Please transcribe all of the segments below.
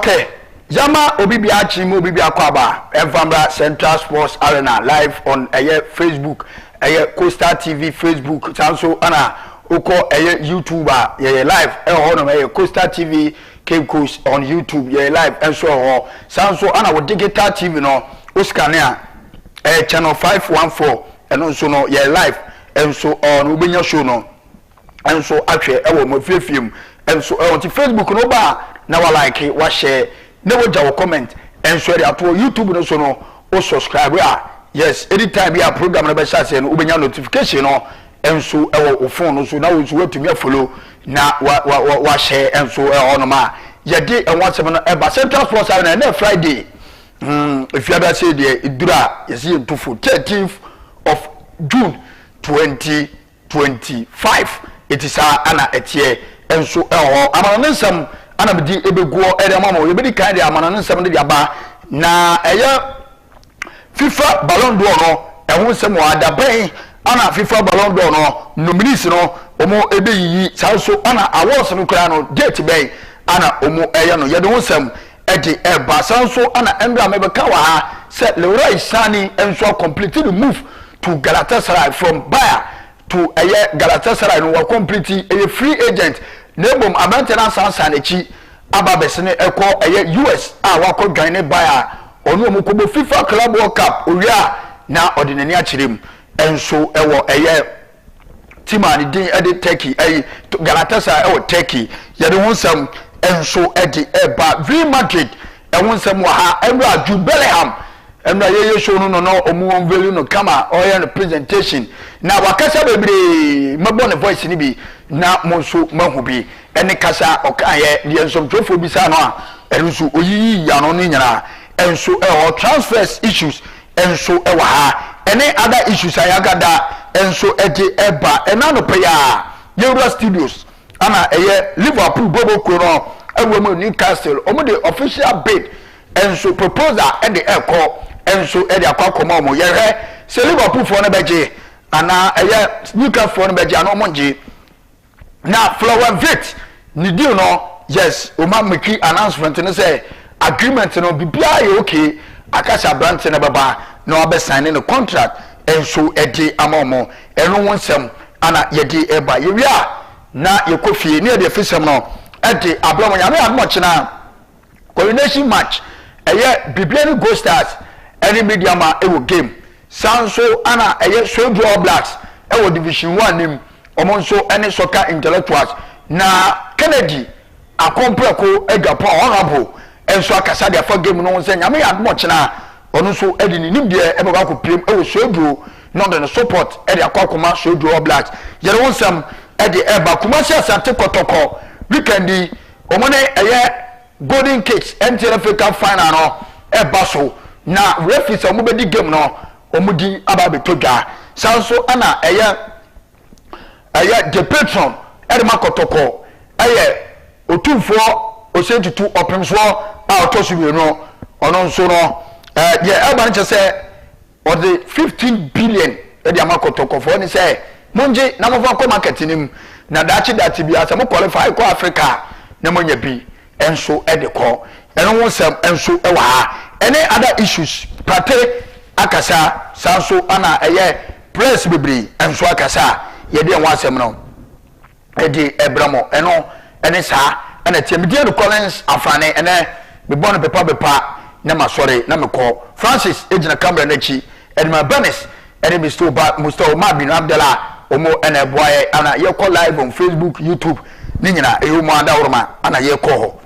Okay. Yama Obibia Chimo Obibia Kwaba Evambra Central Sports Arena live on Facebook, Coastal TV Facebook, also Anna Oko YouTuber live Coastal TV Cape Coast on YouTube live and so Anna with digital TV no Oscanea channel 514 and also no live and so on Ubinya show no and so actually my film and so on Facebook no bar now like it was share never jaw comment and so at YouTube no so no o subscribe yes anytime we program na be share no ubenya notification no and so e phone no so now we to me follow na wa share and so on ma ye dey and what no e ba Central Sports na Friday if you ever say the idura yes you to 13th of June 2025 it is ana etie and so amansam ana bidi ebego edema mo yebedi kan dia amana nsem de aba na FIFA Ballon d'Or no ehun sem wa adaban ana FIFA Ballon d'Or no nominees no omo ebeyi so ana awards no kra no date ben ana omo no yede hun sem edi eba so ana endra mebeka wa ha se Leroy Sane enso completed the move to Galatasaray from Bayer to Galatasaray no wa complete a free agent nebom abantena sansan echi ababesene eko US wako dwane Bayer onu omukobo FIFA Club World Cup owia na odinani achirem enso ewo timani din edi Turkey Galatasaray ewo Turkey yede wonsam enso edi eba Real Madrid ewonsam wa ha Emra Jude Bellingham Emra yeye show no omu onvelu no kama no presentation na wakasa bebre mabone voice ni bi na monso mahubi ene kasa okaye de enso trofo bi sa no a enso oyiyi ya no ni nyana enso transfers issues enso wa ha ene other issues ayagada enso ede eba enano peya Euro Studios ana Liverpool bobo kuro ewo Newcastle omo the official bid enso proposal and the echo enso ede akwakomo mo yere se Liverpool for na beje ana Newcastle for na beje ana omonje na Flower Vit ni deal no yes o ma make announcement no say agreement no bibia okay akasha brand na baba na obe sign the contract enso ede amomo eno wonsem ana yede eba yewia na yekofie ne de fisem no ede abromo nyame admoche na coronation match bibia ni Go Stars any media ma ewo game sanso ana Soldier All Blacks ewo division 1 nim omonso any soccer intellectuals na Kennedy akompreko Japan honorable enso akasa dia for game no nse nyame admoche na onu so edi ni nim de ebe ba ko piem ewo Soldier no de support edi akokoma Soldier All Blacks yere wonsam edi eba kuma sia sate kotoko weekend omone Golden Cakes NTFL Cup final no eba so na referees omubedi game no omudi aba betodwa sanso ana the patron edema kotoko otumfo osentutu opemso a otosu we no ono nso no eba nche se o the 15 billion edi amakotoko for ni say monje na mo fa market nim na dachi dati bia se mo qualify ko Africa na mo nya bi enso edeko eno wonsam enso ewa ha any other issues pate akasa sanso ana press bebre enso akasa yede en wasem no edi ebramo eno ene sa ene tiamidie no Collins afane ene me bon bepa na masore na meko Francis ejina camera na chi edma Benes ene Mustafa Mabin Abdallah omo ene boye ana ye call live on Facebook YouTube ni nyina ehumo adawroma ana ye call ho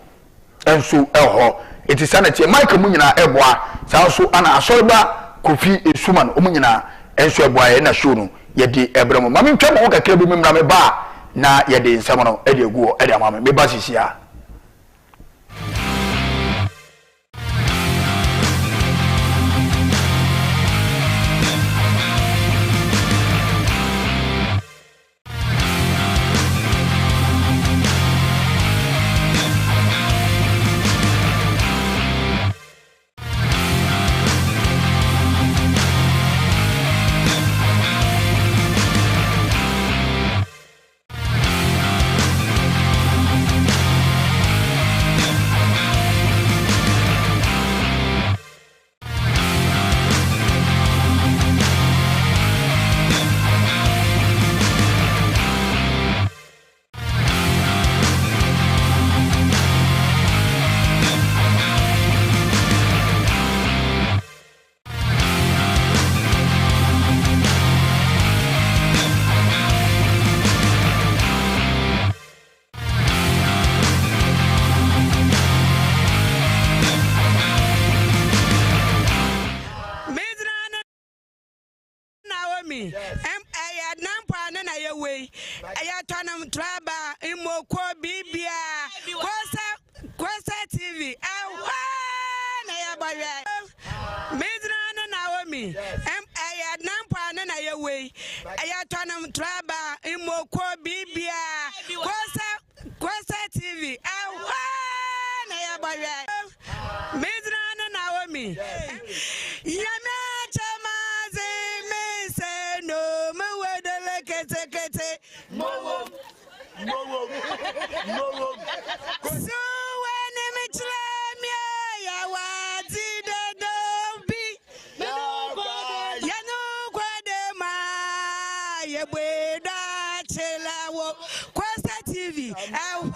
enso eho it is sanity Michael munyina eboa sanso ana asorba Kofi Esuman omunyina enso eboa na show no yedi ebramo mami ntwa mo kakra bi memra me ba na yedi nsam no edi eguo edi amame me ba sisia way. Ayatanam Traba, Imoko Bibia, Kwasa TV, Midran Naomi, Nampa na way. Ayatanam Traba, Imoko Bibia, Kwasa TV, Midran Naomi, Yama Chamazi, Miss No, Mawada Kete, no. So when Mitramia, Yawazi, the Dobi, Yano Quadema, Yabueda, Chela, Kwasa TV, and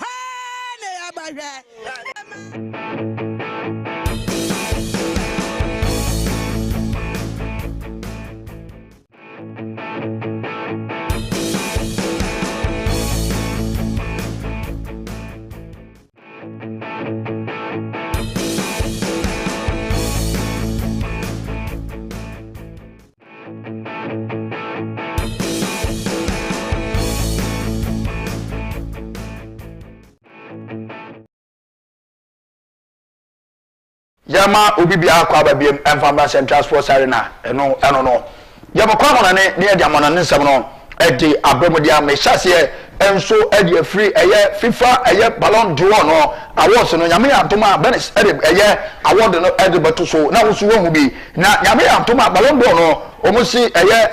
Yama Ubibia Kwababim and Famba Central Sports Arena, no. Yama Kwamana near Diamond and Samono, Eddie Abemodia, Meshasia, and so Eddie free a year, FIFA, a year Ballon d'Or, awards no Yamia Toma, Benis, a year, award no Eddie so now who will be. Now Yamia Toma Ballon d'Or, almost see a year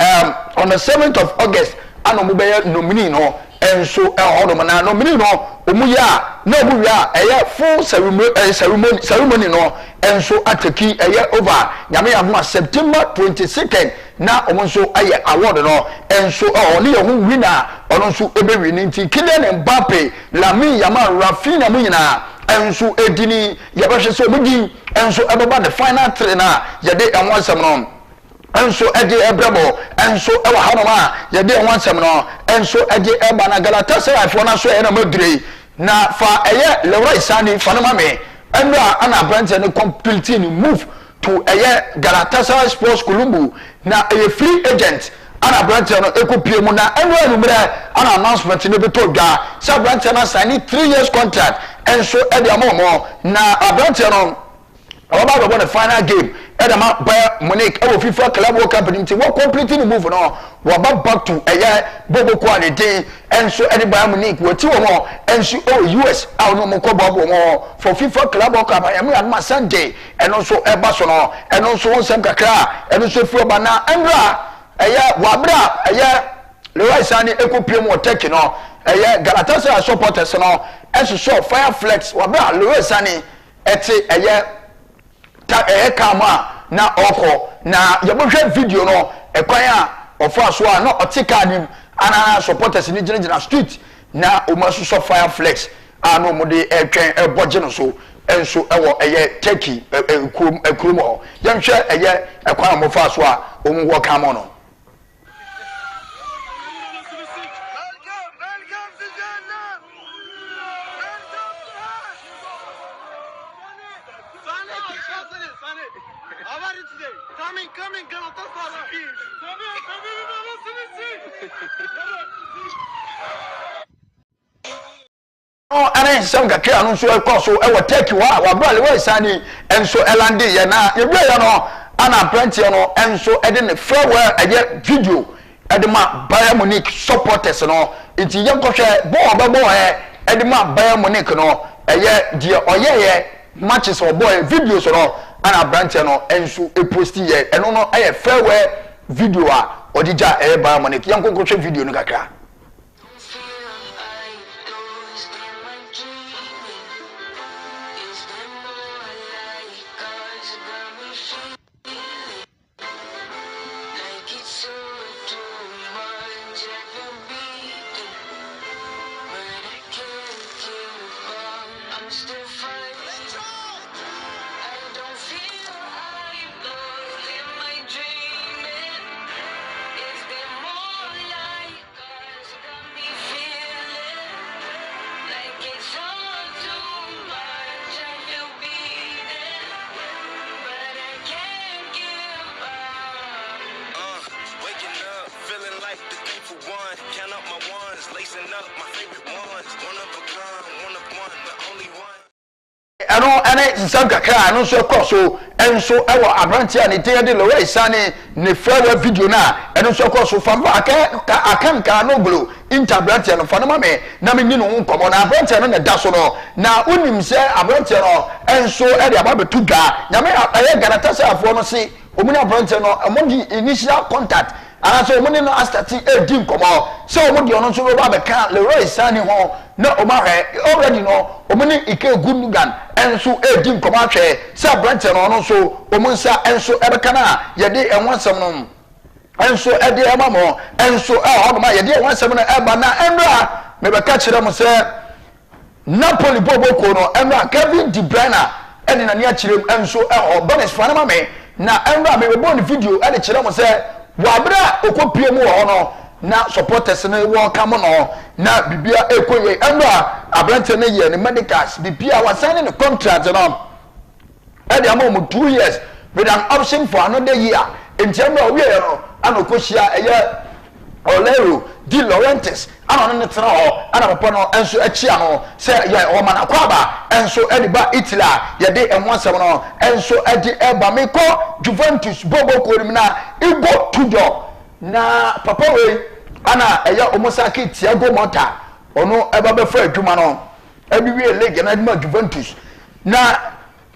on the 7th of August, Anomubaya nominee, and so Ordomana nominee, Omuya, no Muya, a year full ceremony, no. And so at the key a year over Yami September 22nd now also a award no and so only a winner on also ebe winning Kylian Mbappe Lamine Yamal Rafinha Muyina and so Edini Yabashe so mudi and so about the final trainer yade and one some and so Eddie Ebrabo and so Ewa Hanoma yade and one some and so Eddie Ebana Galatasaray for na so na Madrid na fa a year Leroy Sani Fanama and Anna Brandt and completely move to a Galatasaray Sports Colombo. Now a free agent. Anna Brandt and Eco Piemona and an announcement in the Betoga. Sir Brandt signed 3 years contract and so Eddie Momo. Now a Brandt about the final game. Edama by Monique, our FIFA Club World Cup to work completely move on. We're back to a year Bobo quality and so anybody Monique were 2 or more and so US out no more for FIFA Club World Cup. I am at my Sunday and also a Barcelona and also some Kakra and also for Bana Andra a year Wabra a year Leroy Sani Eco Piemo taking on a year Galatasaray supporters and so Fireflex Wabra Leroy Sani at a year. Kama na oko na yaboshe video no ekwan a ofo so a no otika nim ana supporters ni gina street na omaso Fireflex ano mo de etwen eboje no so enso ewo eye Turkey ekrum ho yemhwe eye ekwan mo fa so a omu wo kama no Coming, Galatasaray. Oh, and some Kakra no so e so e wo take wa bra Leroy Sani enso elande ye na ye bra ye no ana plenty no enso e de ne farewell e video e de ma Bayern Munich supporters no enti ye kohwe bo e de ma Bayern Munich no e ye die oyeye matches or boy videos no ana branch no enso e post ye eno no e farewell video a odija e Bayern Munich yan kokotwe video no kakra. ɛno ɛne nsɛm kakra ɛno nso ɛkɔ so ɛnso ɛwɔ aberanteɛ a ne din de Leroy Sane ne fɛwɛ video no a ɛno nso ɛkɔ so famfa akanka no glo aberanteɛ no fa no ma me na menni no ho nkɔmmɔ na aberanteɛ no ne da so no na wonim sɛ aberanteɛ no ɛnso ɛde aba bɛto dwa nyame ɛyɛ Galatasaray no se ɔmune aberanteɛ no ɔmo de initial contact anaso ɔmo ne no astati edi nkɔmmɔ sɛ ɔmo de ɔno nso bɛba bɛka Leroy Sane ho na ɔmo ahwɛ already no ɔmo ne Ike Gundogan enso edi nkɔmmɔ ahwɛ sɛ aberanteɛ no ɔno nso ɔmo nsa enso ɛbɛka na yɛde ɛho asɛm no enso ɛde ɛma mo enso ɛhɔ no ma yɛde ɛho asɛm no ɛba na ɛnra mebɛka kyerɛ mo sɛ Napoli boboko no ɛnra Kevin De Bruyne ɛde na ne akyerɛ mu enso ɛhɔ bonus fa na ma me na ɛnra mebɛbɔ ne video ɛde kyerɛ mo sɛ wabra okopie mu wɔ no na supporters no won ka mo no na bibia ekoye ɛnra abrante no ye ne medicals bibia wasan ne contract no ɛde ama mo 2 years with an option for another year entiamra owie no ana okohia ɛyɛ Olero Di Laurentiis ana no ne tena ho ana papa no enso achia no sɛ yɛ o mana kwaba enso ɛde ba Italy yɛde ɛho asɛm no enso ɛde ɛba mekɔ Juventus bobo korim na Igbo Tudor na papa we ana ɛyɛ omosaki Thiago Motta ono ɛba bɛfa adwuma no ɛbiwie league na adwuma Juventus na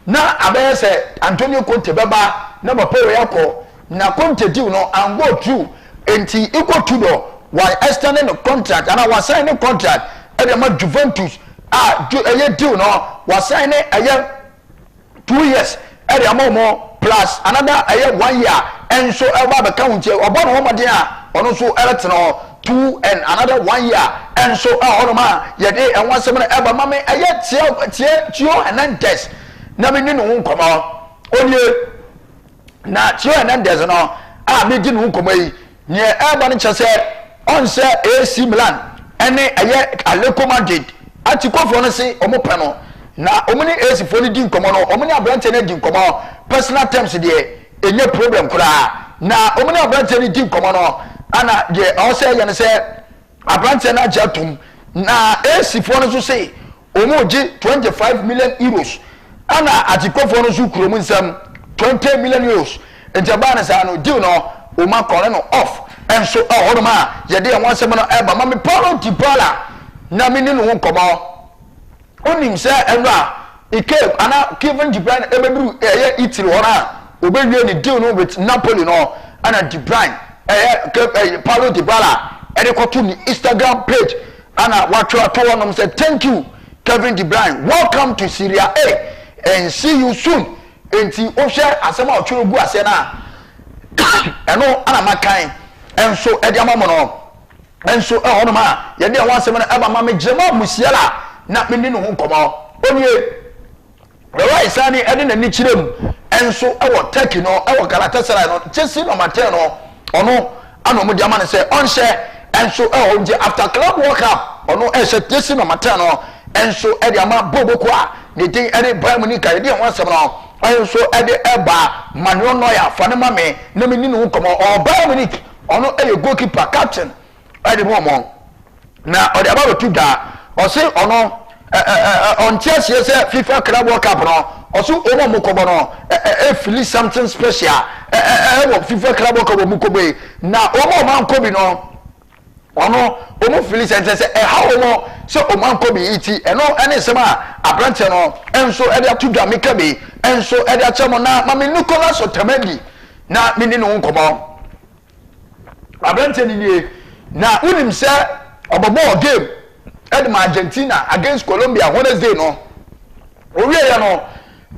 abɛyɛ sɛ Antonio Conte bɛba na papa we yakɔ na Conte deal no ango through enti Igbo Tudor why extending the contract and I was signing contract ɛde ma Juventus ɛyɛ deal no was signing ɛyɛ 2 years ɛde ama mo plus another ɛyɛ 1 year enso ɛba bɛka huntie ɔbɔ no homɔden a ɔno so ɛretena 2 and another 1 year enso ɛhɔ no ma yɛde ɛho asɛm no ɛba ma me ɛyɛ Tio Hernandez na me ni no ho nkɔmɔ onie na Tio Hernandez no a me di no ho nkɔmɔ yi nye ɛba no kyɛ sɛ onse AC Milan ene eye Atletico Madrid ati kofo no se omo pe no na omo ni AC fo ni di nkomo no omo ni abrante na di nkomo personal terms de enye problem kura na omo ni abrante ni di nkomo no ana je o se ye ne se abrante na jatum na AC fo no so se omo ji 25 million euros ana ati kofo no so kuro mu nsam 20 million euros ntaba na sa no deal no o ma kore no off enso ahoroma yede en wansem no eba ma me Paulo Dybala na me ni no nkomo onim se enra Ike ana Kevin De Bruyne ebeduru eye Italy hora obewie ni deal no with Napoli no ana De Bruyne Paulo Dybala ede koto ni Instagram page ana watwa to wonom say thank you Kevin De Bruyne, welcome to Serie A and see you soon enti o hwe asema otwero gu ase na eno ana makan enso edi amamo no enso ehonu ma ye de wansem no eba ma me jema musiala na me ni no ho nkomo onie Leroy Sane edi na ni kirem enso ewo Turkey no ewo Galatasaray no Chelsea no maten no ono ana mo di amane se onhye enso ewo nje after club world cup ono ehye Chelsea no maten no enso edi ama boboko a ne din edi Bayern Munich ka ye de wansem no enso edi eba Manuel Neuer fa ne ma me na me ni no ho nkomo o Bayern Munich ono eye goalkeeper captain edi mo na odi aba betu da o se ono on Chelsea se FIFA Club World Cup no o so o mo kobo no feel something special wo FIFA Club World Cup mo kobo na o mo man kobi no ono o mo feel sense ha o mo so o man kobi iti eno ene sema abrante no enso edi atu da meka be enso edi achemo na mami Nicolas Otamendi na me ni no nkomo abrante ni na unim se obobo game edma Argentina against Colombia Wednesday no owie ya no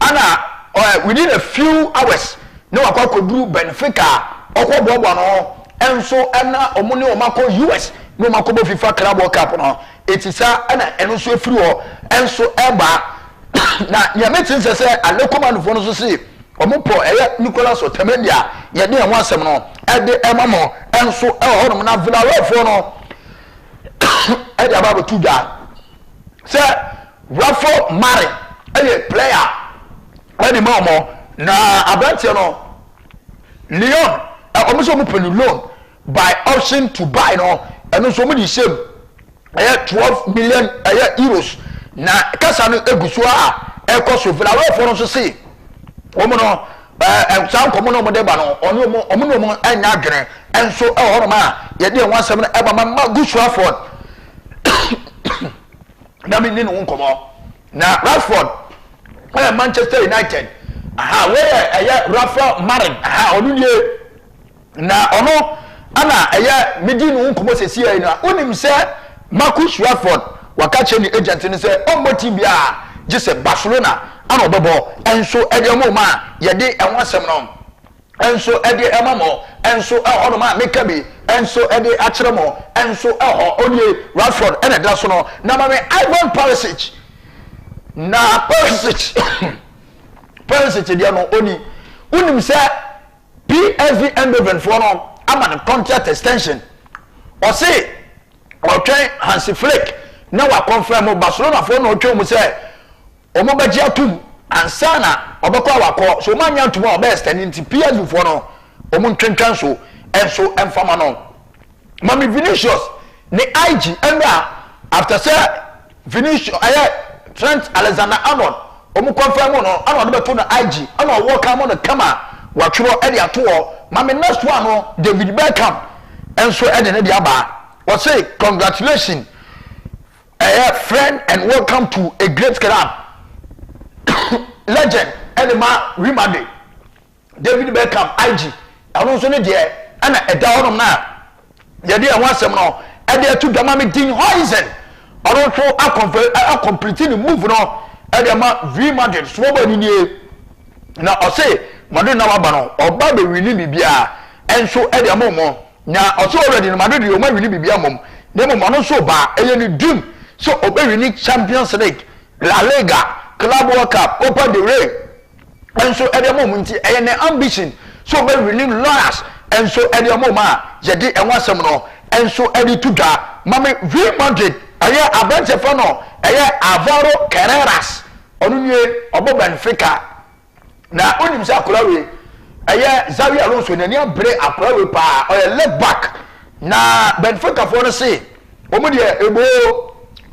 ana within a few hours no akwakoduru Benfica okwobobo no enso ana omune omako US no makobo FIFA Club World Cup no etisa ana enso efiri ho enso eba na yametin se Atletico Madrid no so se omopo eye Nicolas Otamendi a ye de enwa asem no ede emamo enso ehoro na Villarreal fo no ede ababo tuda se Rafa Mari eye player ede mamo na abante no Lyon omoso mo penu loan by option to buy no eno so mo di shame 12 million euros na kasa no egusu a ekoso Villarreal for no so see omo no san komo no mo de ba no omo no anya adwene enso e ho no ma ye de wansem no e ba ma Rashford na me ni no nkomo na Rashford Manchester United where Rafa Marin onu nie na ono ana medi no nkomo sesi ayi na onim se Marcus Rashford wakache ni agent ni se ombo team bia gise Barcelona ana obebo enso edemo ma ye de enwasem no enso ede emamo enso eho ma meka bi enso ede akyeremo enso eho onie Rashford ene da so no na ma me Ivan Perisic na Perisic dia no oni unim se PSV Eindhoven for no ama the contract extension o say o twen Hansi Flick na wa confirm Barcelona for no twen mu say o mo baji atum ansana obekwa wakọ so manya ntuma obest nti PSV for no o mo twentwan so enso emfama no mami Vinicius ni IG enda after say Vinicius Trent Alexander-Arnold o mo confirm no Arnold beto na IG ana o work am no kama watworo e de ato mami next one no David Beckham enso e de ne de aba o say congratulations friend and welcome to a great club legend Edema Rimade David Beckham IG ano so ne de ana eda honom na ye de wansem no e de to Dama Dean Huijsen ono so a complete the move no e de ma Rimade so ba ni na o say Madrid na waba no oba be wini bibia enso e de momo na o so already no Madrid o ma wini bibia mom na mom ono so ba eye ni dream so obe wini Champions League La Liga Club World Cup Copa del Rey enso e de mom nti eye ne ambition so obe wini lawyers enso e de mom a je de enwasem no enso e de tudwa mame Real Madrid eye abante fo no eye Alvaro Carreras onu nie obo Benfica na onim se akolawe Xavi Alonso nani abre akolawe pa o left back na Benfica for no say omo de ebo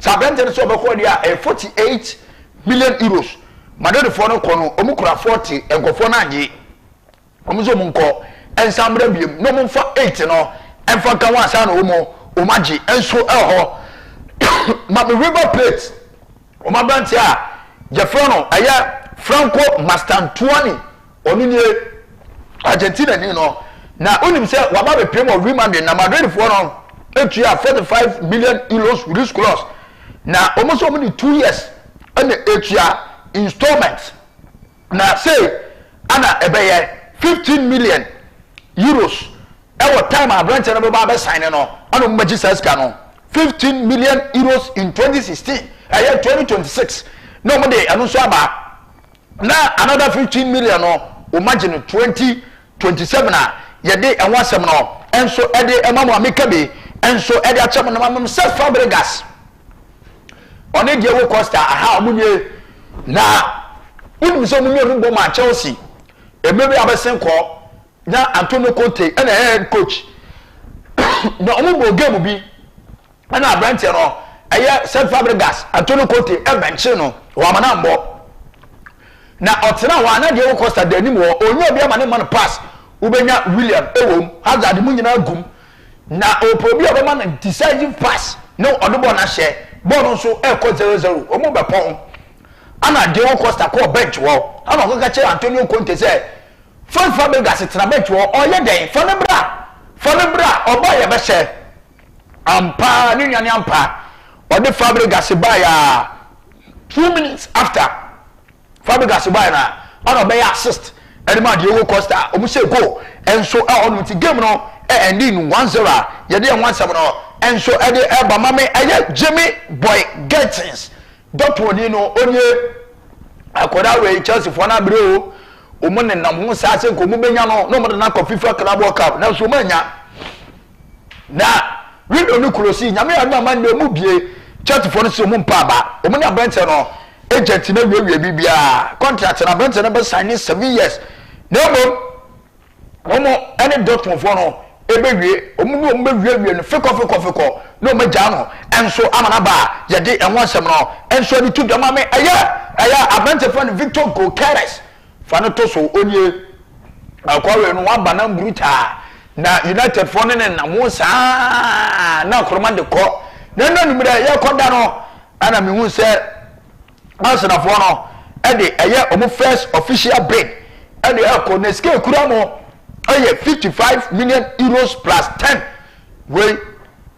sabente so obekọ dia 48 million euros Madrid for no kono omo kura 40 enkofo na anye omo zo munko ensamra biem no mo fa 8 no enfa kan wa sa no omo agi enso eho ma River Plate omo branch a Jefferno Franco Mastantuani onunye Argentina ni no na onim se waba be premier Real Madrid na Madrid for no etua 45 million euros risk clause na almost so many 2 years and etua installment na say ana ebeye 15 million euros our time Abrante na be sign no ana mo Jesus ka no 15 million euros in 2016 2026 no mo de anu so aba na another 15 million no imagine 2027 a ye de enwasem no enso e de emamu amekabe enso e de achem no mamam Cesc Fabregas one Diego Costa aha omunye na unu so munye no bo ma Chelsea emebe abesen ko na Antonio Conte na head coach na omubo game bi na Abrante no eye Cesc Fabregas Antonio Conte e bench no wa mana mbo na otena wa na Diego Costa danim wo onye obi amane man pass ubenya William ewom Hazard mu nyina gum na oprobi obema na decisive pass no odobo na hye ball nso e ko 0-0 omu be pon ana Diego Costa ko bench wo ana ko ka che Antonio Conte say Cesc Fabregas tena bench wo oye den fonebra oba ye be hye ampa ni nyane ampa ode Fabregas ba ya 2 minutes after Fabregas buy na ono be assist Edema Diego Costa omu say go enso ono ti game no ending 1-0 ye de 1-7 no enso e de eba mame Jimmy Boy Gettins Dortmund no onye akoda we Chelsea for na bre o omu ne nam ho sa se ko mu benya no mo de na FIFA Club World Cup na so manya na window no kurosi nyame ya ma man mu bie Chelsea for no so mu mpa ba omu na Brentford no agent na wiye bibia contract na Brentford na be sign 7 years no omo any Dortmund for no ebe wie omu no be wie no feko no ma ja no enso amana ba ye de enwo asem no enso ni tu dama me aya abante fan Victor Gokeres fa no to so onye akwawe no wa bana bruta na United for ne na mo sa na koroma de ko na numre ye koda no ana me hu se Arsenal for no e de eye omo first official bid e de akọ na ske kura mo eye 55 million euros plus 10 we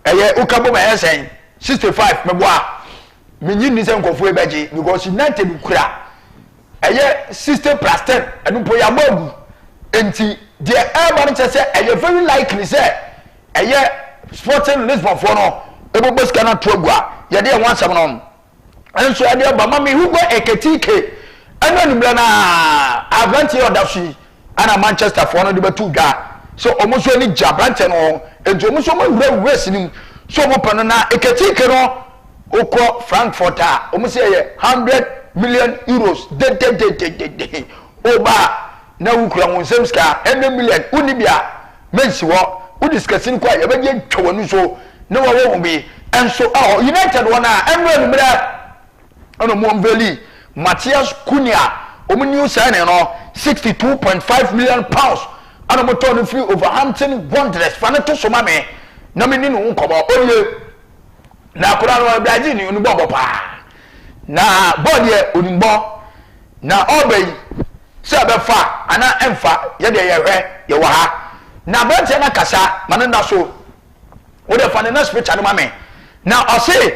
eye ukabo ma yesen 65 meboa menyi ni se nkofo ebeji because United kura eye 60 plus 10 enu po ya magu enti the airman say eye very likely say eye Sporting Lisbon for no ebo boska na to agua ye de wan sam no enso ade ba mami hugo eketike anu numra na Avanti odashi ana Manchester for no de betu dwa so omuso ni Jabrante no enti omuso mo wura sinim so mo pano na eketike no okọ Frankfurt a omuso ye 100 million euros de oba na wukura wonsem ska 100 million unibia mensi wo udiscussing kwa ye beje twanu so na wo bi enso United wona enwe numra ono mo mveli Matthias Cunha omniu signing no 62.5 million pounds ana mo turn free Overhampton Wanderers fanato so mame na me ni no nkomo oye na akura no Brazil ni onu bobo pa na board ye onimbo na obey se abefa ana emfa ye de ye hwe ye wa ha na bante na kasa manenda so wo de fa na speech anu mame na ose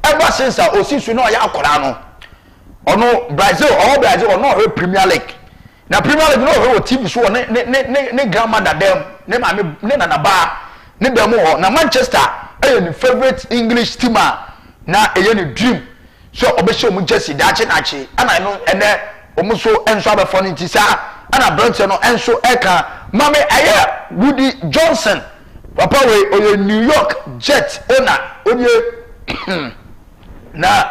ever since osisu no ya akura no ono Brazil ono he Premier League na Premier League no he o TV so ne grandmother dem ne mame ne nana ba ne dem ho na Manchester aye ni favorite English teamer na eye ni dream so obehye mu Jesse dache nache ana no ene omuso enso abefo ni tisa ana Brentford no enso eka mame aye Woody Johnson papa we oye New York Jets owner onye na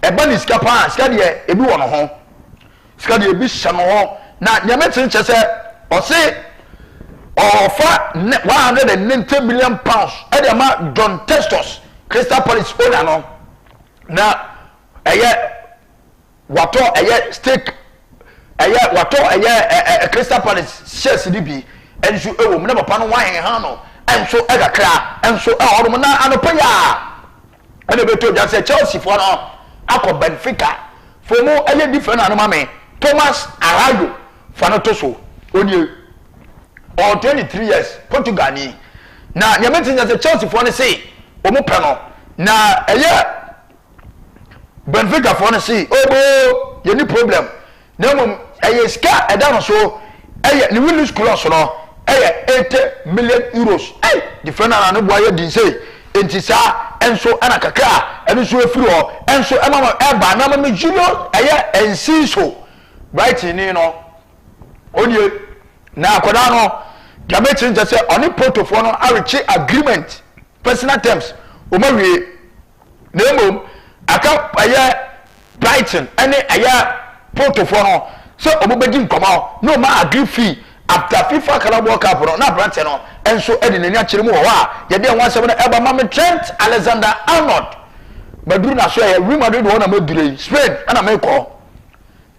ebani skapa skade ebi wono ho skade ebi hye no ho na nyametin che se ose ofa 190 million pounds edema John Testos Crystal Palace owner no na eye wato eye stake eye wato eye Crystal Palace shares dibi enso ewo na papa no wan han no enso egakra enso ahorum na anopoya ene beto ja se Chelsea for no akọ Benfica fomo eye different anu mame Thomas Arayo fanoto so onye or 23 years Portugal ni na nyameti nya se Chelsea for no say omo pe no na eye Benfica for no say obo ye ni problem na mum eye ska eda no so eye ni Willis clause no eye 80 million euros different anu boye din say enti sa enso ana kakra enso efiri ho enso emama eba na mama Julio eye ensiso right ni no onye na akoda no jamechin je say oni protocol no arechi agreement personal terms o mawie na emom aka eye Brighton ene eye protocol no so obobeji nkoma no ma agree fee after FIFA Carabao Cup no na Brighton no enso edi nani akire mu ho a ye de wansem no eba mama Trent Alexander-Arnold baduru na so Real Madrid wona madure Spain ana meko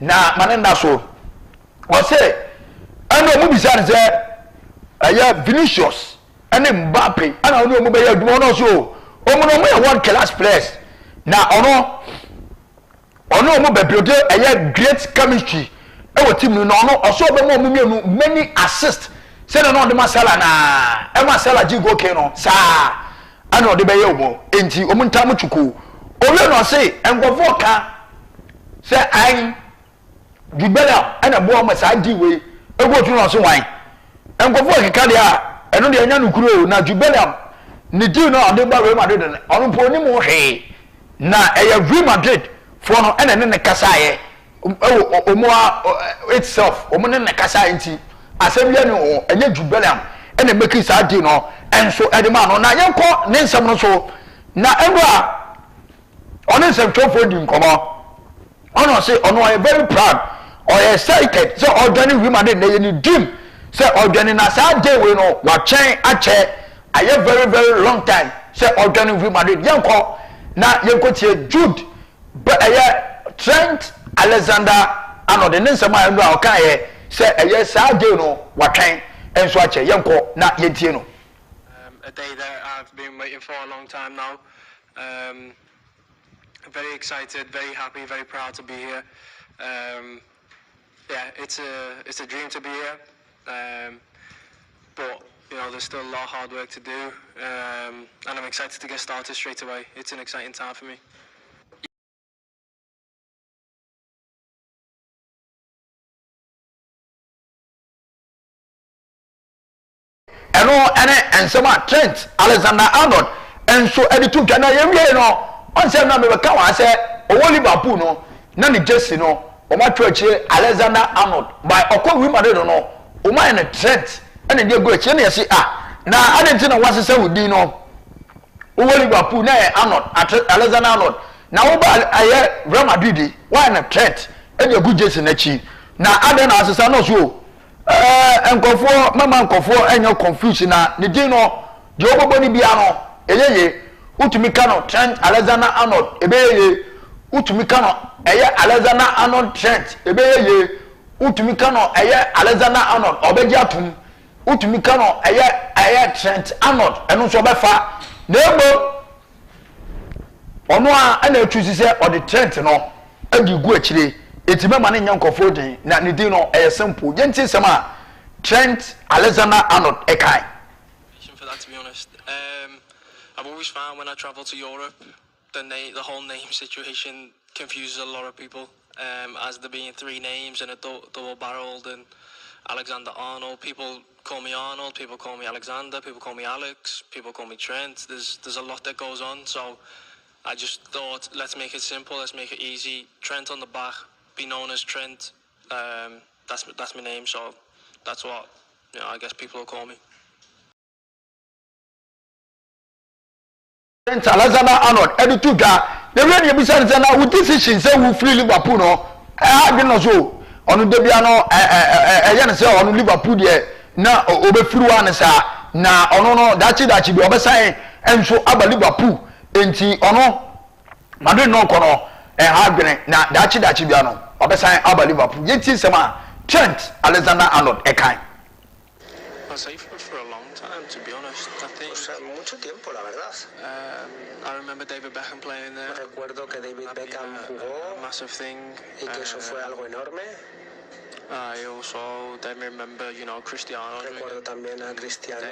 na manenda so o say ana mu bisa ze aya Vinicius ene Mbappe ana onu mu be ya dum ono so omu no mu ya world class players na ono mu be build aya great chemistry ewo team no ono oso be mu mienu many assist say no de masala na e masala ji go ke no sa ana de be ye omo enti omu ntam chuku owe no say engofo ka say ai Jubela ana bo ma sa di we ego tu no so wan engofo ke ka dia eno de anya nukuro na Jubela ni di no ade ba Real Madrid ono po ni mu he na eye Real Madrid for no ene ne kasaye omo itself omo ne kasaye nti asebia no enye Jubela ene make sa di no enso edema no na yenko ne nsem no so na endo a ono nsem twofo di nkomo ono say ono are very proud or excited so ordinary women dey ni dream say ordinary na sa day we no wa chen ache aye very very long time say ordinary women dey yenko na yɛnkɔtie Jude but Trent Alexander-Arnold ne nsɛm a ɛno a ɔkaeɛ sɛ ɛyɛ saa game no watwɛn nso akyɛ yɛnkɔ na yɛntie no. A day that I've been waiting for a long time now. Very excited, very happy, very proud to be here. Yeah, it's a dream to be here. But you know, there's still a lot of hard work to do, and I'm excited to get started straight away. It's an exciting time for me. ɛno ɛne nsɛm a Trent Alexander-Arnold nso ɛde to dwa na yɛwie no ɔnsɛm na mebɛka wa sɛ ɔwɔ Liverpool no na ne jersey no ɔmo atwa akyire Alexander-Arnold by ɔkɔ Real Madrid no ɔmo ayɛ ne Trent ɛna de go akyire na yɛsi na adɛnti na wasesa wodi no ɔwɔ Liverpool na yɛ Arnold Alexander-Arnold na ɔba ayɛ Real Madrid wɔayɛ ne Trent ɛde agu jersey n'akyi na adɛn na asesa no so nkɔfoɔ mama nkɔfoɔ ɛnyɛ confuse na ne din no deɛ ɔbɔbɔ ne bia no ɛyɛye utumi ka no Trent Alexander-Arnold ɛbɛyɛye utumi ka no ɛyɛ Alexander-Arnold Trent ɛbɛyɛye utumi ka no ɛyɛ Alexander-Arnold ɔbɛgye atom utumi ka no ɛyɛ Trent Arnold ɛno nso ɔbɛfa na ebo ɔno a ɛna etusi sɛ ɔde Trent no ɛde gu akyire etimema ne nyankofo den na ne din no ɛyɛ simple yenti sɛm a Trent Alexander-Arnold ɛkai. For that, to be honest, I've always found when I travel to Europe, the whole name situation confuses a lot of people. As there being three names and a double-barreled and Alexander-Arnold, people call me Arnold, people call me Alexander, people call me Alex, people call me Trent. There's a lot that goes on, so I just thought, let's make it simple, let's make it easy. Trent on the back, be known as Trent. That's my name, so that's what I guess people will call me. Trent Alexander-Arnold ɛde to dwa na wia ne bisa ne sɛ na wo decision sɛ wo free Liverpool no adwe no so ɔno da bia no ɛyɛ ne sɛ ɔno Liverpool deɛ na obɛfiri wa ne saa na ɔno no dachi bi ɔbɛsan nso aba Liverpool enti ɔno Madrid no kɔ no adwene na dachi bia no ɔbɛsan aba Liverpool yɛnti sɛm a Trent Alexander-Arnold ɛkan. I'll say for a long time, to be honest. I think. Mucho tiempo, la verdad. I remember David Beckham playing there. Recuerdo que David Beckham jugó A massive thing. y que eso fue algo enorme. I also then remember, Cristiano. Recuerdo también a Cristiano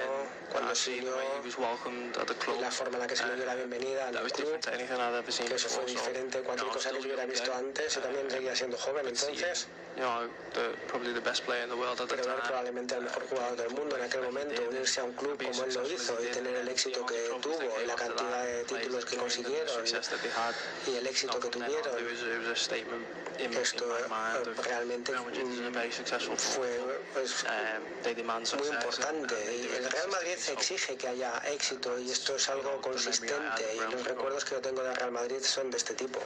cuando se unió he was welcomed at the club. y la forma en la que se le dio la bienvenida That al was club, different to anything I'd ever seen que eso fue before, so, diferente a cualquier cosa que yo hubiera visto antes y también seguía siendo joven entonces. Probably the best player in the world at the Pero ver time. probablemente el mejor jugador del mundo en aquel momento, unirse a un club como él lo hizo y tener el éxito que tuvo y la cantidad de títulos que consiguieron y el éxito que tuvieron, esto realmente fue muy importante. Y el Real Madrid exige que haya éxito y esto es algo consistente y los recuerdos que yo tengo del Real Madrid son de este tipo.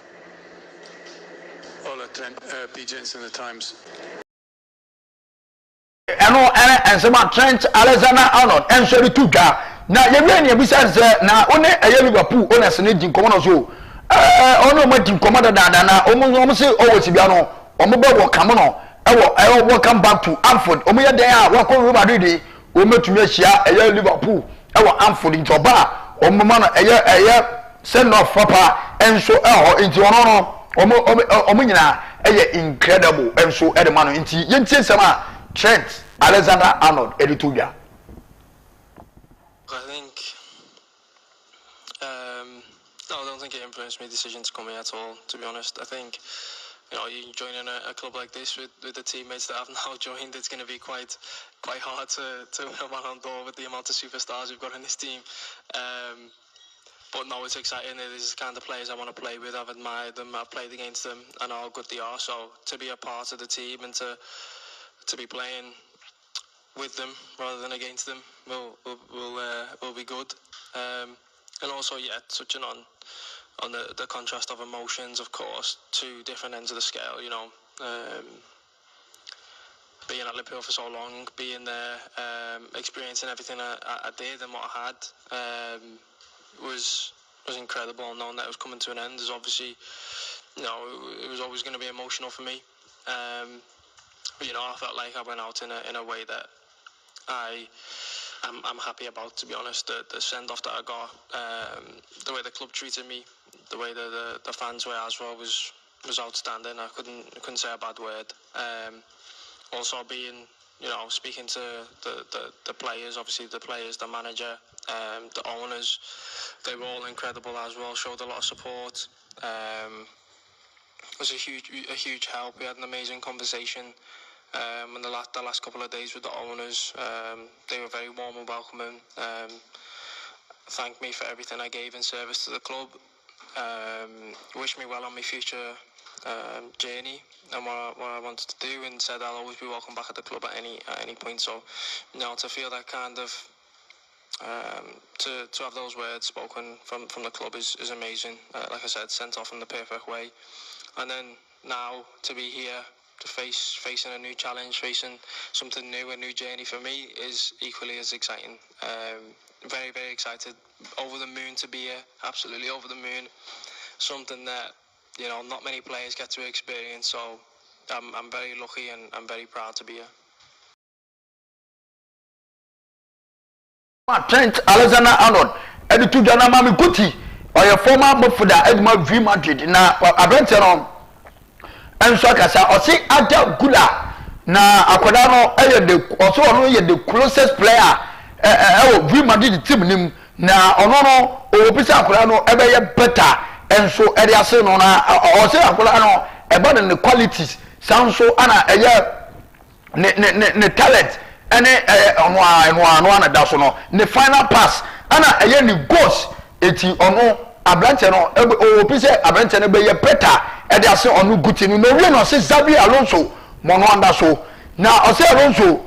Hola, Trent. P. Jensen, The Times. nsɛm a Trent Alexander-Arnold nso de to dwa na yɛwie ne yɛbisa sɛ na one ɛyɛ Liverpool owners ne di nkɔmmɔ no so ɔno ɔmo di nkɔmmɔ dadaada na ɔmo se ɔwɔ sibia no ɔmo bɛ wɔ kam no ɛwɔ welcome back to Anfield ɔmo yɛ den a wɔkɔ Real Madrid ɔmo tumi ahyia ɛyɛ Liverpool ɛwɔ Anfield nti ɔba a ɔmo ma no ɛyɛ send off papa nso ɛhɔ nti ɔno no ɔmo nyinaa ɛyɛ incredible nso ɛde ma no nti yɛntie nsɛm a Trent Alexander-Arnold ɛde to dwa. I think I don't think it influenced my decision to come here at all, to be honest. I think you joining a club like this with the teammates that I've now joined, it's going to be quite hard to win a man on door with the amount of superstars we've got in this team. But no, it's exciting. It is the kind of players I want to play with. I've admired them, I've played against them, I know how good they are. So to be a part of the team and to be playing with them rather than against them will be good. And also, touching on the contrast of emotions, of course, two different ends of the scale. Being at Liverpool for so long, being there, experiencing everything I did and what I had was incredible. Knowing that it was coming to an end is obviously, it was always going to be emotional for me. But, I felt like I went out in a way that I'm happy about, to be honest. The send-off that I got, the way the club treated me, the way the fans were as well was outstanding. I couldn't say a bad word. Also being, speaking to the players, obviously the players, the manager, the owners, they were all incredible as well, showed a lot of support. It was a huge help. We had an amazing conversation in the last couple of days with the owners. They were very warm and welcoming. Thanked me for everything I gave in service to the club. Wished me well on my future journey and what I wanted to do, and said I'll always be welcome back at the club at any point. So, to feel that kind of to have those words spoken from the club is amazing. Like I said, sent off in the perfect way, and then now to be here, to facing a new challenge, facing something new, a new journey for me is equally as exciting. Very, very excited, over the moon to be here, absolutely over the moon. Something that not many players get to experience. So I'm very lucky and I'm very proud to be here. Trent Alexander-Arnold, Editu Jana Mami Kuti, or your former Mofuda Edmund V. Madrid, na Abenteron, and Swakasa, or say Ada Gula, na Aquadano, also the closest player, V. Madrid team nim, na Onono, or Pisa Aquadano, ever better, and so Ediason on or say Aquadano, about the qualities, sound so Anna, ne talent. Ene one that's no the final pass ana ni goals eti ono abrante no o pise abrante no be ye better e dey say onu guti no we no say Xabi Alonso mo no anda so na o say Alonso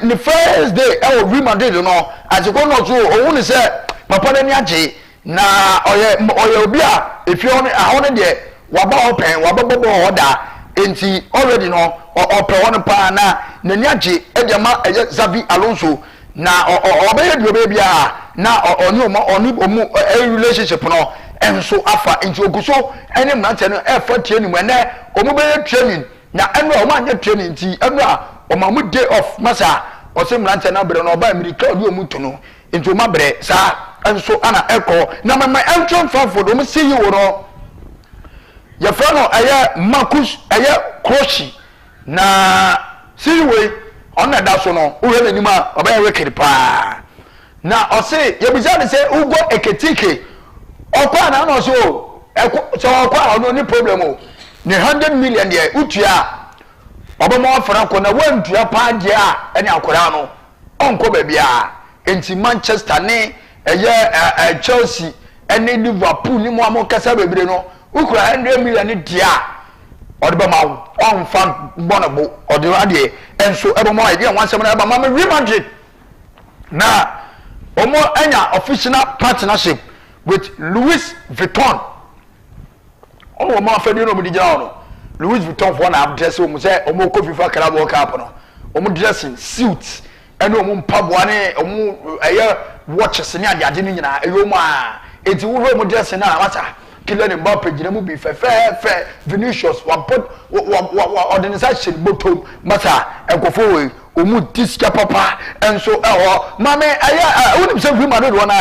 the first day e Real Madrid no as go no so o woni say papa na ni age na oye obi a efi on ahone de waba open waba bobo oda enti already no open one pa na nani age edema Xabi Alonso na obeye diobe bia na oni relationship no enso afa enti oguso ene mrante no e fa training mu ene omu be training na enu o ma nya training nti enu a o ma mu day off masa o se mrante na bere no oba America odi omu to no enti o ma bere sa enso ana eko na my entry for do mu see you no ya fa no aye Marcus aye Kroshi na siwe ona da so no wo he nanima oba record pa na o se ye bisa de se ugo eketike okwa na no so okwa ono ni problem o ni 100 million de utua oba mo afra ko na wantua pa de a ene akora no onko ba bia enti Manchester ne eye Chelsea ene Liverpool ni mo amokasa bebire no ukura 100 million de a odeba ma on fan bonabo odeba de enso ebo mo idea wansem na eba ma Real Madrid na omo anya official partnership with Louis Vuitton omo ma afedi no mo digina no Louis Vuitton for na dress omo say omo ko FIFA Carabao Cup no omo dressing suit ene omo mpaboa ne omo watches ne ade ni nyina eyomo a enti wo omo dressing na mata Kylian Mbappé gina mu bi fe Vinicius organization bottom mata ekofo we omu diska papa enso mame unim se Real Madrid wana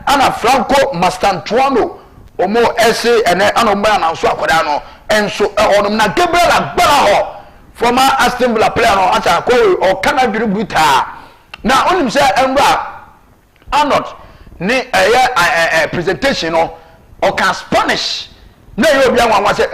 ana Franco Mastantuono omo ese ene ana mba na so akoda no enso onum na Gabriel Agbaraho former Aston Villa player no ata ko o Canada Bruta na unim se Emra Arnold ni presentation no oka Spanish na yo bia nwa say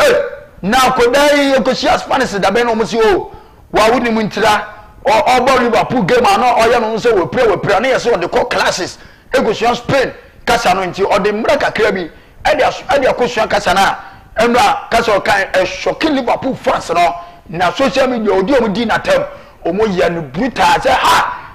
na kodai ekosia Spanish da be no mo si o wa wuni mu ntira o Liverpool game ano oye no say we pray na yeso de call classes ekosia Spain kasa no nti o de mra kakra bi ade akosua kasa na emra kasa o kan shocking Liverpool fans no na social media odi o di na tem o mo ya no brutal say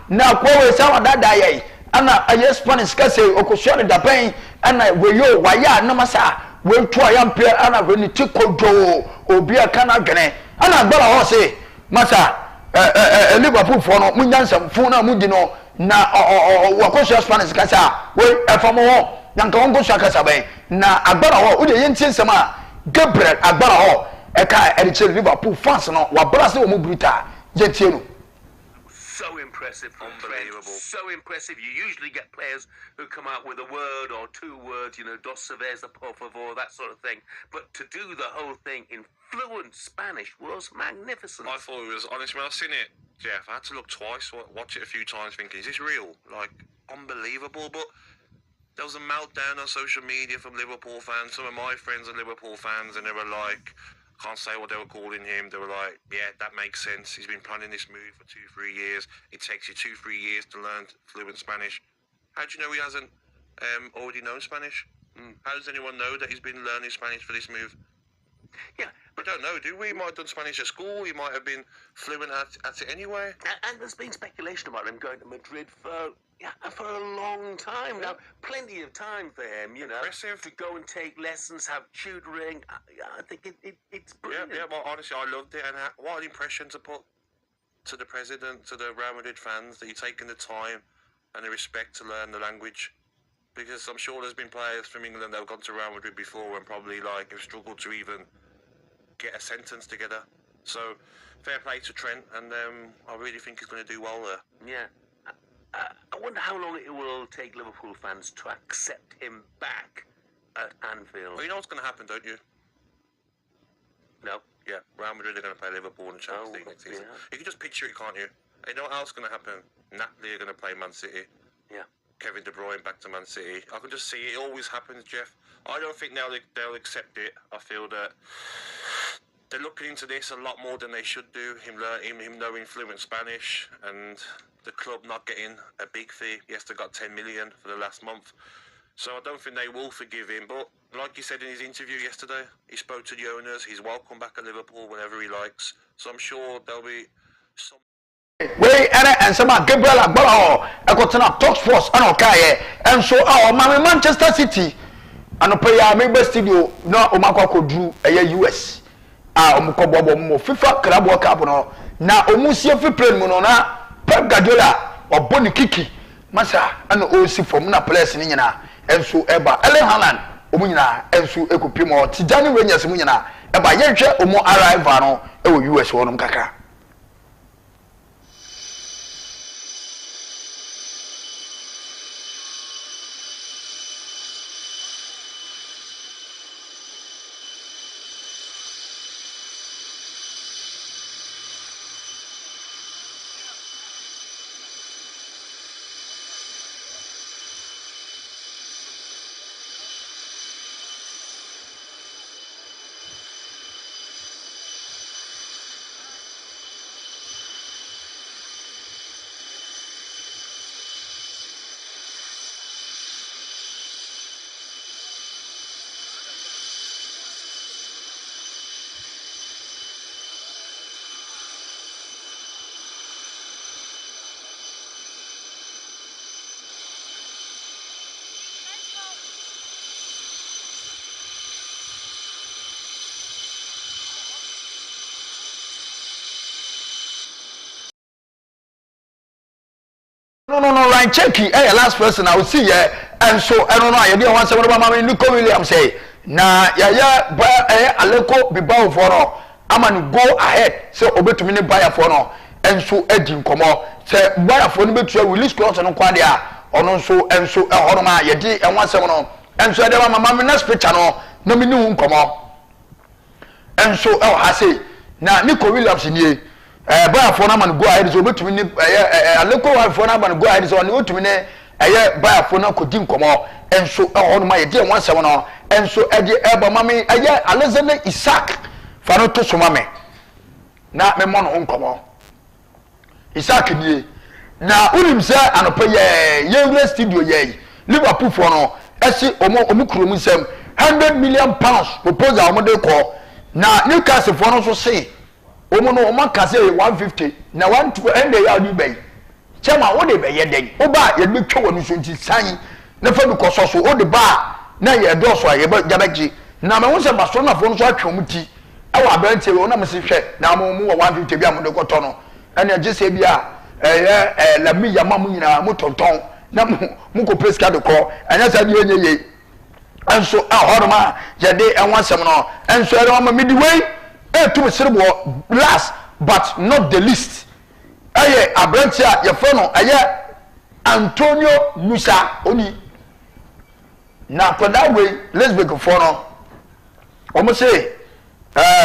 na ko we sa wadada yai ana aye Spanish kasa okosua de da ben ana we yo waya na masa we to ayampe ana we ni tikojo obi aka na dwene ana gbara ho se masa Liverpool for no munyansam fu na mudi no na wakosua Spanish kasa we efamo ho nyanka wongo so akasa ben na agbara ho wo de yentie nsem a Gabriel agbara ho e ka Erichel Liverpool fans no wa brase wo mu bruta yentie no. So impressive, unbelievable. So impressive. You usually get players who come out with a word or two words, you know, dos cerveza, por favor, that sort of thing. But to do the whole thing in fluent Spanish was magnificent. I thought it was, honestly, when I seen it, Jeff, I had to look twice, watch it a few times, thinking, is this real? Like, unbelievable. But there was a meltdown on social media from Liverpool fans. Some of my friends are Liverpool fans, and they were like, can't say what they were calling him. They were like, yeah, that makes sense. He's been planning this move for 2-3 years. It takes you 2-3 years to learn fluent Spanish. How do you know he hasn't already known Spanish? How does anyone know that he's been learning Spanish for this move? Yeah, we don't know, do we? He might have done Spanish at school. He might have been fluent at it anyway. And there's been speculation about him going to Madrid for a long time now. Plenty of time for him, you know, Impressive. to go and take lessons, have tutoring. I think it's brilliant. Yeah, well, honestly, I loved it. And what an impression to put to the president, to the Real Madrid fans, that you've taken the time and the respect to learn the language. Because I'm sure there's been players from England that have gone to Real Madrid before and probably like have struggled to even get a sentence together. So fair play to Trent, and I really think he's going to do well there. Yeah. I wonder how long it will take Liverpool fans to accept him back at Anfield. Well, you know what's going to happen, don't you? No. Yeah, Real Madrid are going to play Liverpool in the Champions League next season. Yeah. You can just picture it, can't you? You know what else is going to happen? Napoli are going to play Man City. Yeah. Kevin De Bruyne back to Man City. I can just see it. It always happens, Jeff. I don't think they'll accept it. I feel that they're looking into this a lot more than they should do. Him knowing fluent Spanish, and the club not getting a big fee. Yes, they got 10 million for the last month. So I don't think they will forgive him. But like he said in his interview yesterday, he spoke to the owners. He's welcome back at Liverpool whenever he likes. So I'm sure there'll be some. We and some Gabriel Agbara I got to Talk Force and okay, and so our Manchester City and a player member studio no Omako drew a US. Omukobobo mo FIFA Club World Cup no na omusie fi play mu no na Pep Guardiola oboni kiki masa ana osi from na players ni nyina enso eba Erling Haaland omu nyina enso ekopi mo Tijani Rangers mu nyina eba yehwe omo arrival no e wo US wonum kakra. No, Ryan Cherky, last person I will see and so I don't know, I didn't want to say Nico Williams say, na Aleko Bibao for no, I'm go ahead, so obey to me buyer for no, and so Edin Como, say buyer for no to release clothes and Quadia, or so and so a Horma, Yadi, and one seven, and so there were my mamma next picture no me no come and so I say, now Nico Williams in ye. Buy for na man go ahead so betumi ni Aleko for na man go ahead so no betumi ne buy for na ko din komo enso ho ma ye de 17 no enso e de eba mame Alexander Isaac fa no to so mame na me mo no nkomo Isaac die na unim se anopa ye studio ye Liverpool for no esi omo kurom nsem 100 million pounds proposal omo de ko na Newcastle for no so say omo no omo ka say 150 na 120 ya di bay chema wo de be ye den oba ye be twa wonu so nti san na fa bi koso so o de ba na ye do so ye ba jabaji na me won se ba so na fo no so atwa muti e wa abante we na me se hwe na mo mu 150 bi am de koto no ene je se bi a la mi ya mamu nyina mo tonton na mu ko peska de ko anya sa bi onye ye enso ahoroma je de enwasem no enso ere ma midway etum sirbo last but not the least aye abrantia ye fo no aye Antonio Nusa oni na koda we Lesbian for no omo say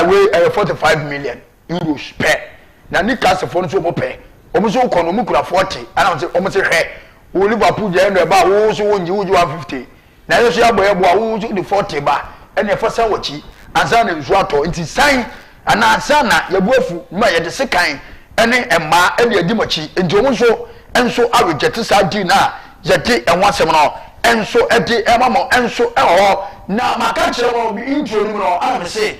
we 45 million euros per na Newcastle for no so mo per omo so ko no mu kura 40 ana omo say hwe wo Liverpool je no ba wo so wonji wo 150 na yo so aboye bo wo so the 40 ba ene fa san wachi ansa na nsu ato nti san ana ansa na yabuafu ma ye de sekan ene emma ene adi machi nti omo so enso awejete sa di na yede enwasem no enso edi emamo enso eho na maka kire mo bi intro no no am say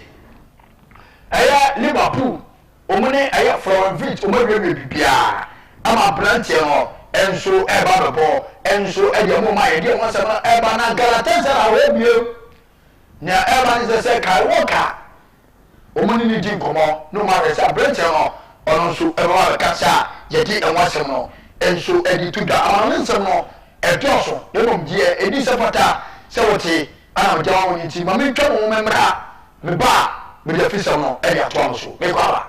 aya Liverpool omune aya Florentine omwe bibia ama brand no enso eba bebo enso edi mo ma yede enwasem no eba na Galatasaray awebio na eba ni se kai woka omune ni di komo no ma resa brand no onso eba ka sa yede enwasem no enso edi to da amansem no edoso yenom die edi sefata se wote ana jawa woni ti ma me twa mo memra me ba me de fisa no edi ato am so me kwala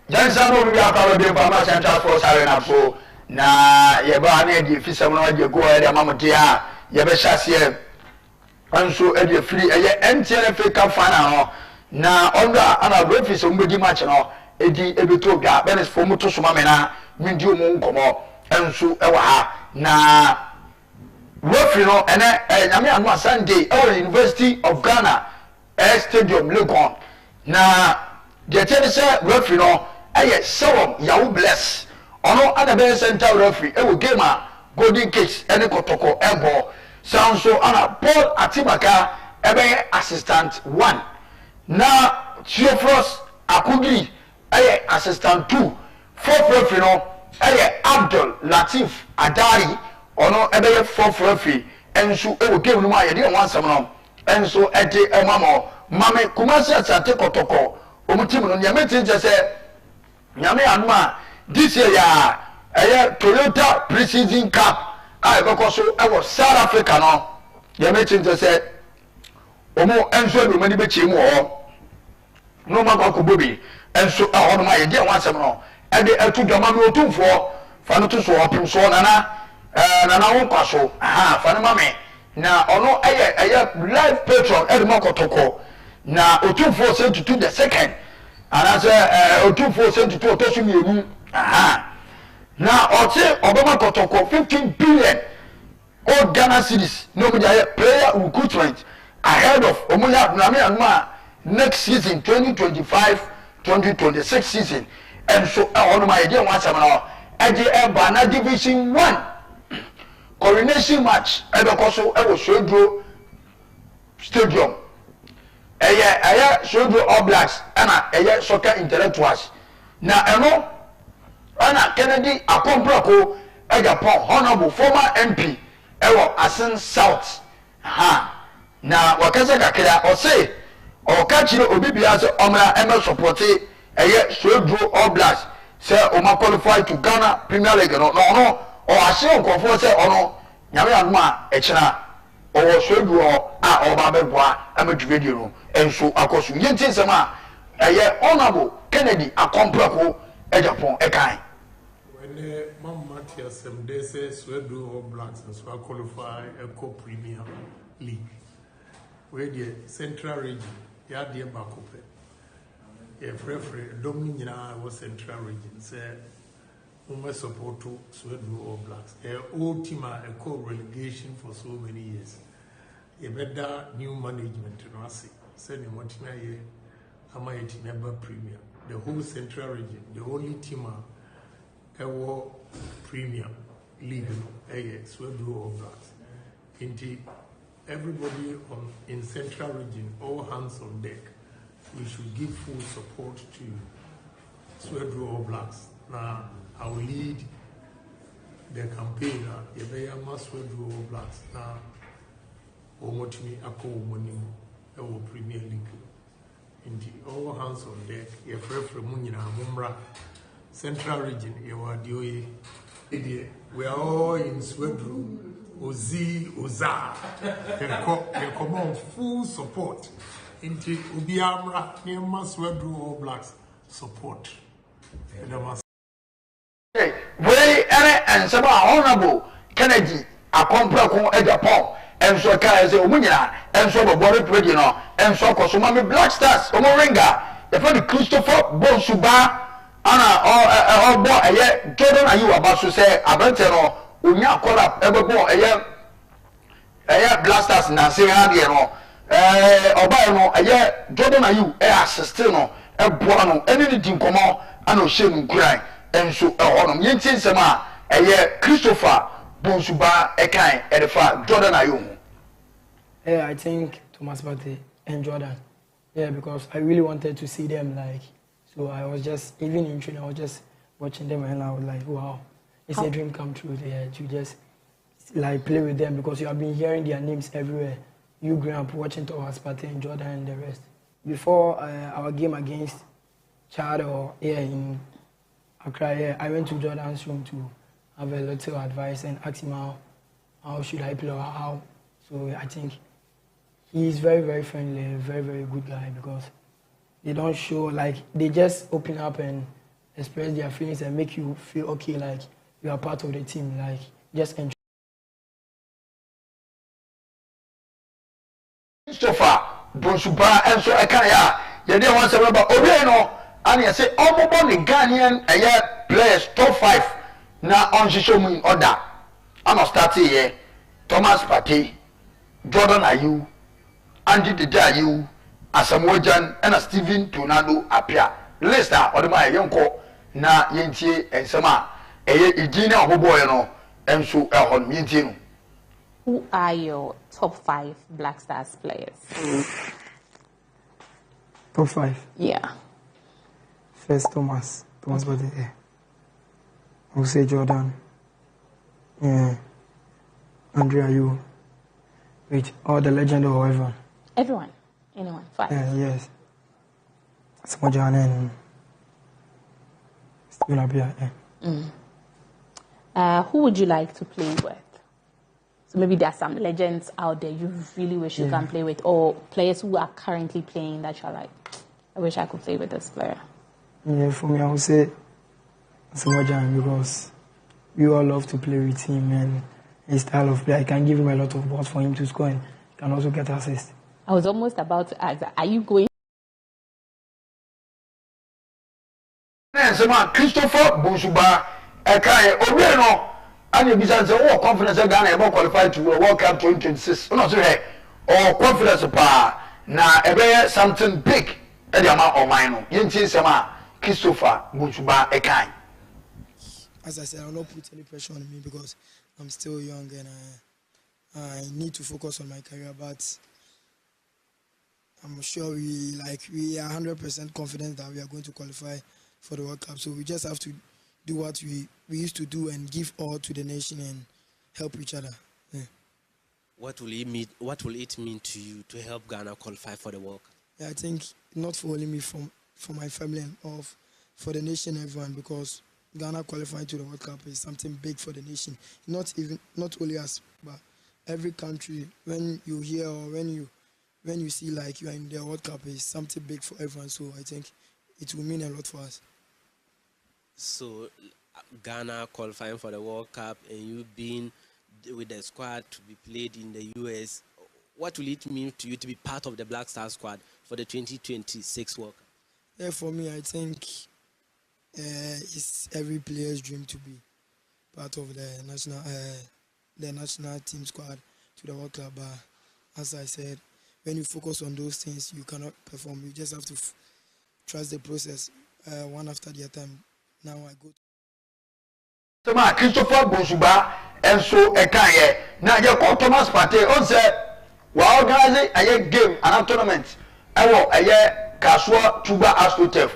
Jansano bi akara bi Bama Central Sports Arena so na ye ba na di fisam no de go area mamutia ye be hyase anso e de free eye NTNFA Cup final no na onda ana breakfast o mbedi match no edi ebeto bia benes fo muto so mamena mindi o mu nkomo anso e wa ha na referee no ene nyame anu Sunday e University of Ghana Stadium Legon na de tell say referee no aye sewom yawo bless ono ana be center referee e wo game a Golden Cakes ene kotoko ebo sanso ana Paul Atibaka ebe assistant 1 na Theophilus Akugi aye assistant 2 fourth referee no aye Abdul Latif Adari ono ebe fourth referee enso e wo game no ma ye de wansam no enso ede emamo mame Kumasi Asante kotoko omutim no nyame tinje se nyame anu a this year ya Toyota Pre-Season Cup a bekoso e wo South Africa no nyame tinje se omo enso do mani be chimu ho no ma ko bobi enso a ho no ma ye de wansem no e de atu dwama no otumfo fa no to so opim so nana wo kwaso aha fa no mame na ono eye live patron e de makotoko na otumfo se tutu the second ana se otumfo se tutu otosu mienu aha na ote obama kotoko 15 billion old Ghana cedis no me player recruitment ahead of omunya name anuma next season 2025-2026 season and so ono ma ide wan sama na na division 1 coronation match e be koso e wo Shedro stadium eye Shedro All Blacks ana eye soccer intellectuals na eno ana Kennedy Akomprako e Japan honorable former MP ewo Asin South na wakaza kakira o say o ka chire obi bia se omra eme support eye Shedro All Blacks say o ma qualify to Ghana Premier League no o ahye nkofo say ono nyame anuma e kira o Shedro a o ba beboa amadu video no enso akoso yenti nsema eye honorable Kennedy Akomprako e Japan e kan And Mom Matthias, they say Sweden All Blacks and so qualify a co-premier league. Where the central region, yeah, dear Bakope. If referee Dominion was central region, say, we support to Sweden All Blacks. A old team, a co-relegation for so many years. A better new management, you know, I see. Sending what year, am I member premier? The whole central region, the only team. Our Premier League, Sweden All Blacks. Indeed, everybody in Central Region, all hands on deck. We should give full support to Sweden All Blacks. Now, I will lead the campaign. Yebeyama Sweden All Blacks. Now, Omotimi Ako Omoni, our Premier League. Indeed, all hands on deck. Yefrefre Munina Mumra. Central region, we are all in Sweden, Oza. They come on full support. Into Ubiamra, Nema Sweden All Blacks support. Hey, very and some honorable Kennedy, a complex at Japan, and so Kaya Umina, and so Bobby Predino, and so Kosumami Black Stars, Omoringa, the funny Christopher Bonsuba. Ana boy eye Jordan Ayew about to say abante no onya kola ebebo eye blasters na say ha de no oba no eye Jordan Ayew assist no eboa no eni ni dinkomo ana o shenu kuran enso ehonom yenti nsem a eye Christopher Bonsuba ekan edefa Jordan Ayew. Yeah, I think Thomas Partey and Jordan. Yeah, because I really wanted to see them like. So I was just, even in training, I was just watching them and I was like, wow, it's a dream come true there to just like play with them because you have been hearing their names everywhere. You grew up watching Thomas Partey and Jordan and the rest. Before our game against Chad or here in Accra, I went to Jordan's room to have a little advice and ask him how should I play or how. So I think he's very, very friendly, very, very good guy because they don't show, like, they just open up and express their feelings and make you feel okay, like you are part of the team, like, just enjoy. Christopher Bonsuba and so I can't, you didn't want to remember, no, and you say, all the Ghanaian players, top 5, now on show me in order. I'm not starting here. Thomas Partey, Jordan Ayew, Andy Ayew, Asamoah and Stephen Tornado appear. Lista or my young co na yentie and sama Igina Oboboyano and so on Yintino. Who are your top 5 Black Stars players? Top 5? Yeah. First Thomas Partey. I will say Jordan. Yeah. Andre Ayew. Wait, or the legend or everyone? Everyone. Anyone, 5. Yes. Asamoah and Stephen Appiah. Who would you like to play with? So maybe there are some legends out there you really wish you can play with, or players who are currently playing that you're like, I wish I could play with this player. Yeah, for me, I would say Asamoah because we all love to play with him and his style of play. I can give him a lot of balls for him to score and can also get assists. I was almost about to ask, are you going? Christopher Bonsuba, Ekai, Obreno, and you besides all confidence of Ghana about qualified to World Cup 2026. No, sorry, or confidence of power. Now, something big at the amount of mine. Yentin Sama, Christopher Bonsuba, Ekai. As I said, I will not put any pressure on me because I'm still young and I need to focus on my career, but I'm sure we are 100% confident that we are going to qualify for the World Cup. So we just have to do what we used to do and give all to the nation and help each other. Yeah. What will it mean to you to help Ghana qualify for the World Cup? Yeah, I think not for only me, for my family and for the nation, everyone, because Ghana qualifying to the World Cup is something big for the nation. Not only us, but every country. When you hear or when you see like you are in the World Cup, is something big for everyone. So I think it will mean a lot for us. So Ghana qualifying for the World Cup and you being with the squad to be played in the US, what will it mean to you to be part of the Black Star squad for the 2026 World Cup? Yeah, for me, I think it's every player's dream to be part of the national team squad to the World Cup. But as I said, when you focus on those things, you cannot perform. You just have to trust the process one after the other. Now I go. Toma Christopher Bonsuba and so Ekaye. Now you call Thomas Partey on say we organize a game and a tournament. I will a year Kasua Tuba Astrotef.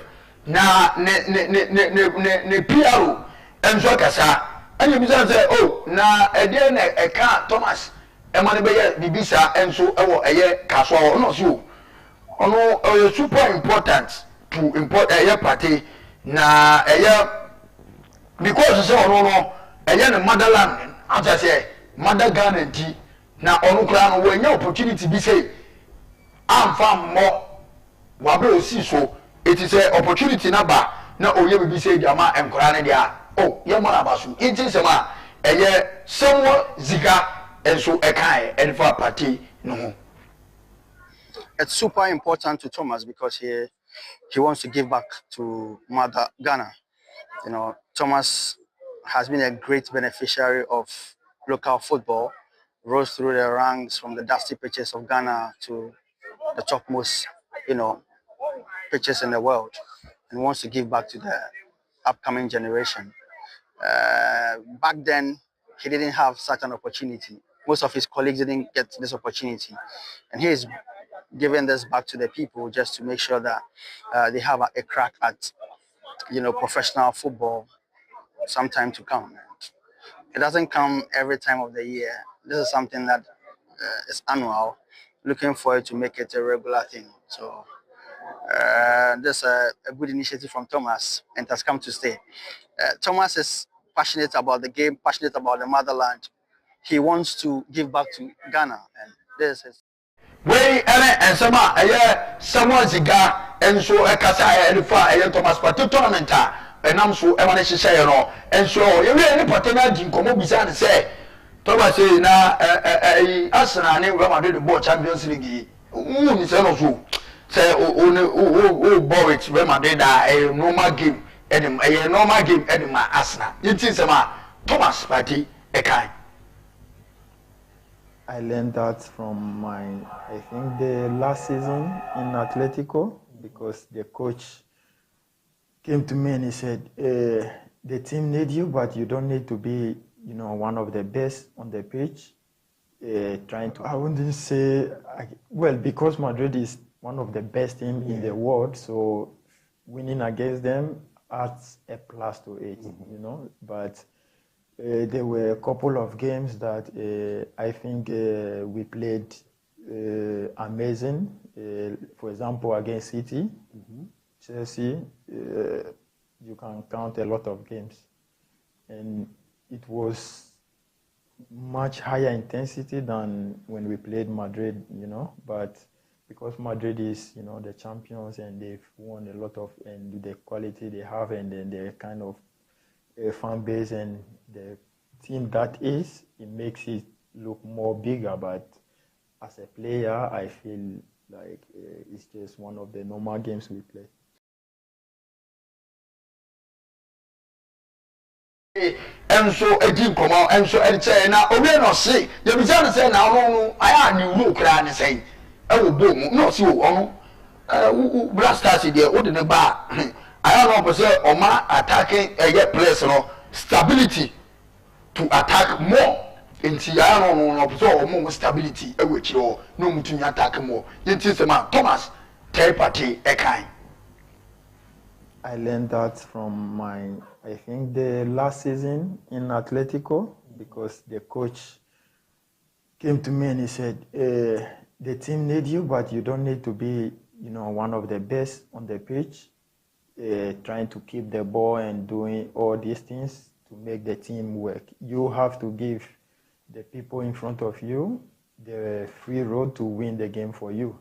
Na ne PRO and so kasa. And you say oh na a day Eka Thomas Emanebe Bibisa and so a year Kasua no so. Ono super important to import a year party na a year. Because say ono no eye ne motherland ata say mother Ghana nti na ono kra no we nya opportunity bi say amfa mo wabe osi so it is a opportunity na ba na oye bi say dia ma enkra ne dia oh ye mo na ba so nti se ma eye semwo zika enso ekai enfa party no ho. It's super important to Thomas because he wants to give back to mother Ghana. You know, Thomas has been a great beneficiary of local football, rose through the ranks from the dusty pitches of Ghana to the topmost, pitches in the world, and wants to give back to the upcoming generation. Back then, he didn't have such an opportunity. Most of his colleagues didn't get this opportunity, and he is giving this back to the people just to make sure that they have a crack at professional football sometime to come. It doesn't come every time of the year. This is something that is annual. Looking forward to make it a regular thing. So this is a good initiative from Thomas, and it has come to stay. Thomas is passionate about the game, passionate about the motherland. He wants to give back to Ghana, and this is. We and some someone ziga and so a casa and fire Thomas Partey tournament and I'm so I say and so you really partner in Como Bizan say Thomas say na Arsenal and Real Madrid the Champions League. Who is also say boy it Real Madrid a normal game and a normal game and my Arsenal. You think Thomas Partey a kind. I learned that from I think the last season in Atletico, because the coach came to me and he said, the team needs you, but you don't need to be, one of the best on the pitch. I wouldn't say, because Madrid is one of the best teams in the world, so winning against them adds a plus to it, but there were a couple of games that I think we played amazing. For example, against City, Chelsea, you can count a lot of games. And it was much higher intensity than when we played Madrid, but because Madrid is, the champions and they've won a lot of, and the quality they have and then the kind of fan base and the team that is, it makes it look more bigger. But as a player, I feel like it's just one of the normal games we play. And so a team come out and so and say now we no say you be say now no I new look and say I will boom no see on blasters there what the bar I don't know say Oma attacking a place no stability to attack more into I don't know so more stability e we chiro no mutumi attack more yenti say man Thomas third party e kind. I learned that from I think the last season in Atletico, because the coach came to me and he said, the team needs you, but you don't need to be, one of the best on the pitch, trying to keep the ball and doing all these things to make the team work. You have to give the people in front of you the free road to win the game for you,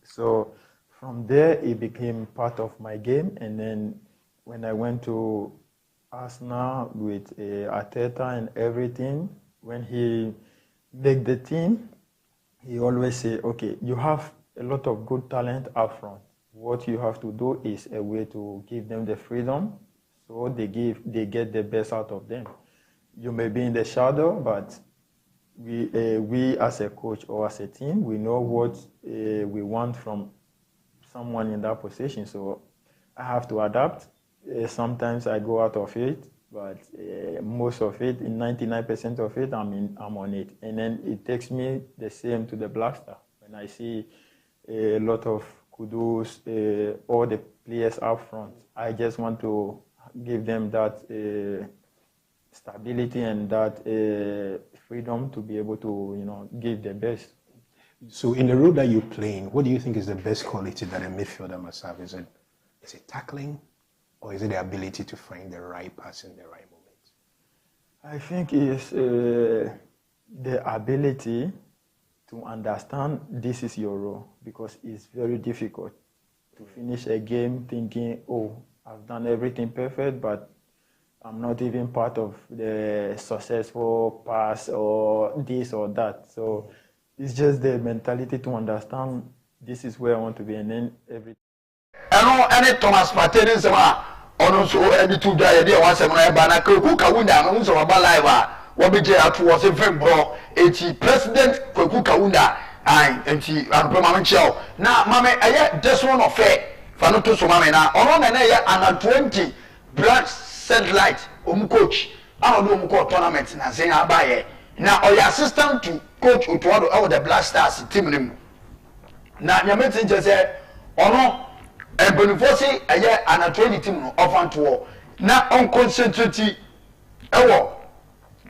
So from there, it became part of my game. And then when I went to Arsenal with Arteta and everything, when he make the team, he always say, okay, you have a lot of good talent up front. What you have to do is a way to give them the freedom, so they get the best out of them. You may be in the shadow, but we as a coach or as a team, we know what we want from someone in that position. So I have to adapt. Sometimes I go out of it, but most of it, in 99% of it, I'm on it. And then it takes me the same to the Black Star. When I see a lot of kudos, all the players up front, I just want to give them that stability and that freedom to be able to, give the best. So in the role that you're playing, what do you think is the best quality that a midfielder must have? Is it tackling, or is it the ability to find the right pass in the right moment? I think it's the ability to understand this is your role, because it's very difficult to finish a game thinking, oh, I've done everything perfect, but I'm not even part of the successful pass or this or that. So it's just the mentality to understand this is where I want to be, and then everything. Any Thomas Partey in Sama, or so any 2 days, there was a banana, Kuka Wunda, and so about live. What be there was a very bro, President Kuka Wunda, and she and permanent show. Now, Mamma, I just one of fair, Fanuto Somamena, or on 20 black satellite, coach. I don't know tournament, and saying I buy it. Now, or your assistant to coach Utuado over the Black Stars team. Now, your messenger said, oh no, and Bonifosi, a year and a 20 team of Antuo. Now, on concentrate,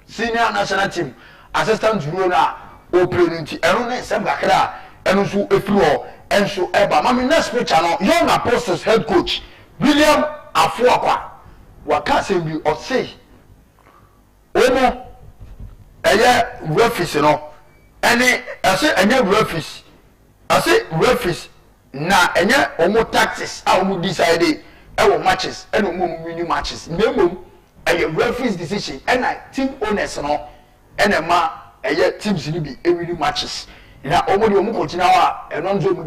senior national team, assistant to Rona, opportunity, and on some Bakra, and also a floor, and so ever. Mammy, next channel, young apostles head coach, William Afuaqua. What can say you or say? Omo, a year referees, any, I say, a year referees. I say referees, na, a year omo taxes, I will decide our matches, and winning matches. No, a referee's decision, and I team owners, and a year teams to be every matches. Now, omo, you move and on Zoom,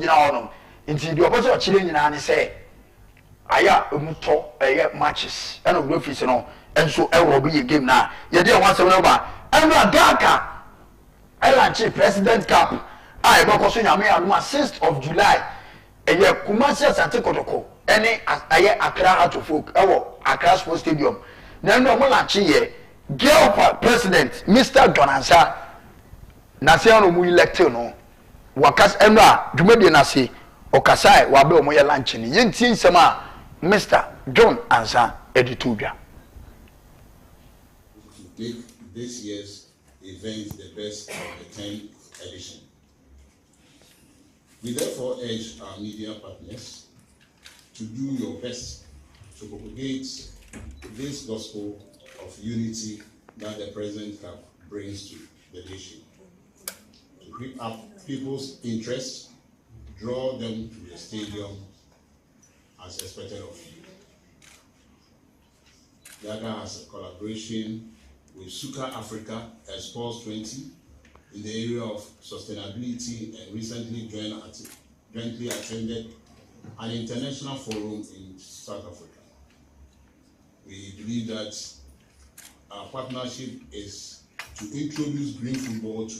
until the opposite of chilling and say, I am matches and of referees and so I will be a game now. You did once over and Daka Island President Cup. I was on my 6th of July. A year Kumasi Santikotoko, any Accra out of folk, Accra Sports Stadium. Then no Malachi, girl President, Mr. Jonansa Nasiano Mu elected no Wakas Emra, Jumedi Nasi, Okasai, Wabo Moya Lanchini, Yentin Sama. Mr. John Ansa Editubia. To make this year's event the best of the 10th edition. We therefore urge our media partners to do your best to propagate this gospel of unity that the present cup brings to the nation. To keep up people's interest, draw them to the stadium as expected of you. Gaga has a collaboration with Suka Africa and Sports 20 in the area of sustainability, and recently jointly attended an international forum in South Africa. We believe that our partnership is to introduce green football to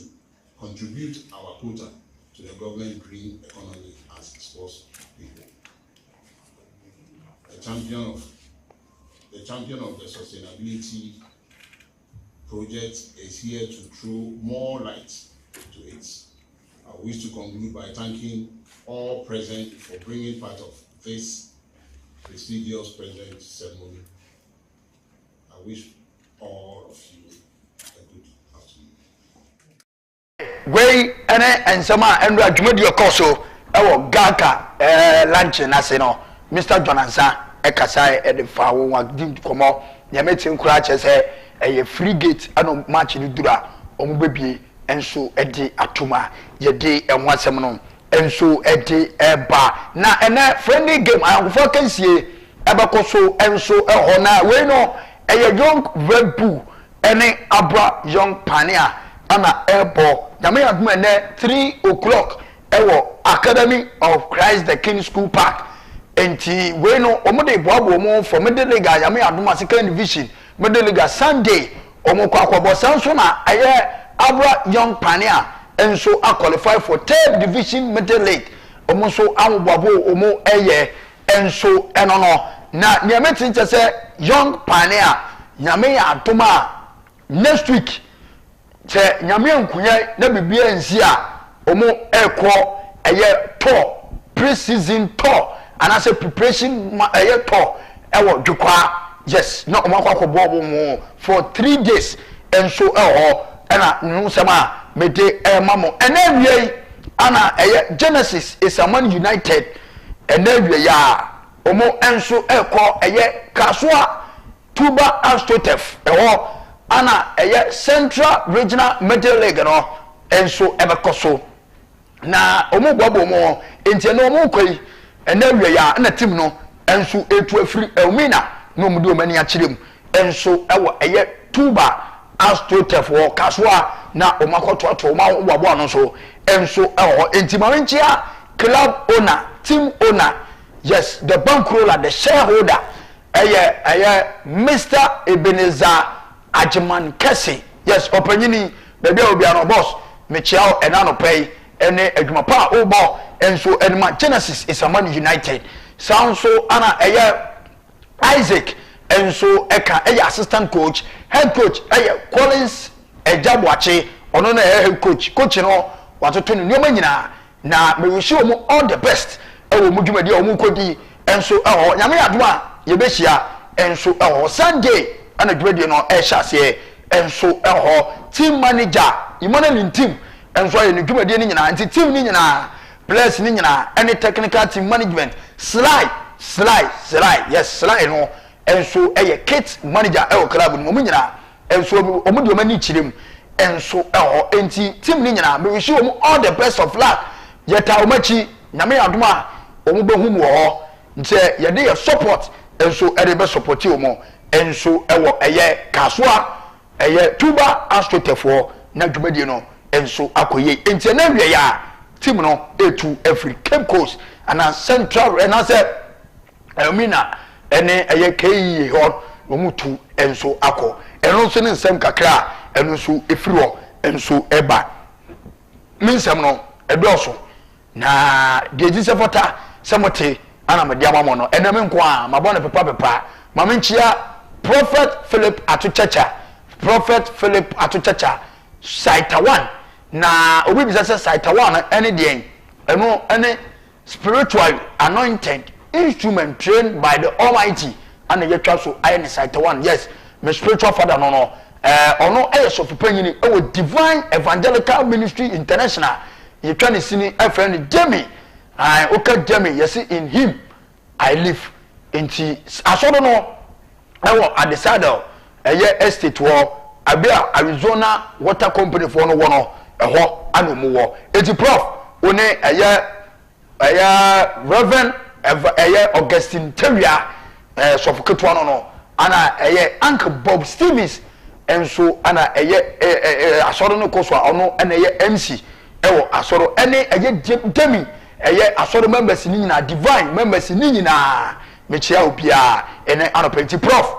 contribute our quota to the government green economy as sports people. The champion of the sustainability project is here to throw more light to it. I wish to conclude by thanking all present for bringing part of this prestigious present ceremony. I wish all of you a good afternoon. Way and some and Rajumedio Koso, our Gaka lunch Nasino, Mr. Jonansa. Ekasai at the far one didn't come out. Yametin crutches a free gate and match in Dura, baby, and so a day atuma, ye day and one seminum, and so a day a bar. Now, and that friendly game, I am fucking see Abacoso and so a honor, we know ɛyɛ young red bull ɛne abra young pioneer ana airport nyame adum ene 3 o'clock ɛwɔ Academy of Christ the King School Park enti we no omode boabo mo for middle league nyame adum second division middle league Sunday omo kwakwabo sanso na ɛyɛ abra young pioneer enso a qualify for 3rd division middle league omo so amboabo omo ɛyɛ enso eno no na nyame tinche se young pioneer nyame adum next week se nyame nkunya na bibia nsi a omo ekọ eye tour pre-season tour and as a preparation eye tour ewo dwukwa yes na omo akwakobo mo for 3 days enso na nu sema mede mamo enawie ana eye Genesis Isaman United enawie ya omo enso ekọ eye Kasua Tuba Astotef ana eye Central Regional Middle League no enso ebekoso na omo gbabo mo enti na omo koi enawie ya na team no enso etu afiri Elmina no mu de omani akirem enso ewo eye Tuba Astotef wo Kasua na omo akototo omo gbabo no so enso ewo enti mawenchia club owner team owner yes the bankroller the shareholder eye Mr. Ebenezer Ajiman Kesi yes opanyini bebe obiano boss mechiao enano pay ene adwumapa obo enso enma Genesis Isaman United sound so ana eye Isaac enso eka eye assistant coach head coach eye Collins Ejabwache ono na head coach no watoto ne nyoma nyina na me wish you all the best ewo mudwumadi o mu kodi enso nyame aduma yebehia enso Sunday ana dwumadi no ehya enso team manager Emmanuel team enso aye ne dwumadi ni nyina anti team ni nyina players ni nyina any technical team management Sly yes Sly no enso eye kit manager club no mu nyina enso omu de omani chirem enso enti team ni nyina me wish you all the best of luck yeta omachi nyame aduma omu behum wo nti yede ye support enso ede be support omo enso ewo eye Kasua eye Tuba Astotefo na dwumadi no enso akoye enti na wie ya team no etu every Cape Coast and Central and as Elmina ene eye KE ho omutu enso akọ eno so ne nsem kakra eno so efiri ho enso eba minsem no edoso na deji sefota semote ana me dia mamo no ena me nko a mabone pepa mamenchia Prophet Philip Atuchacha Site 1 na obi bi say Site 1 ene de eno ene spiritual anointed instrument trained by the Almighty and yetwa so I Site 1 yes my spiritual father no ono so panyini e Divine Evangelical Ministry International yetwa ne sini friend Jamie okay Jamie yes in him I live inti asodo no ewo at the saddle estate wo abia Arizona Water Company for no wono eho anomu wo eti prof one Reverend Augustine Teria sofoketwa no ana Uncle Bob Stevens enso ana asodo no koso ono ana MC ewo asoro ene Demi asoro members ni nyina divine members ni nyina mechia obia ene anopenti prof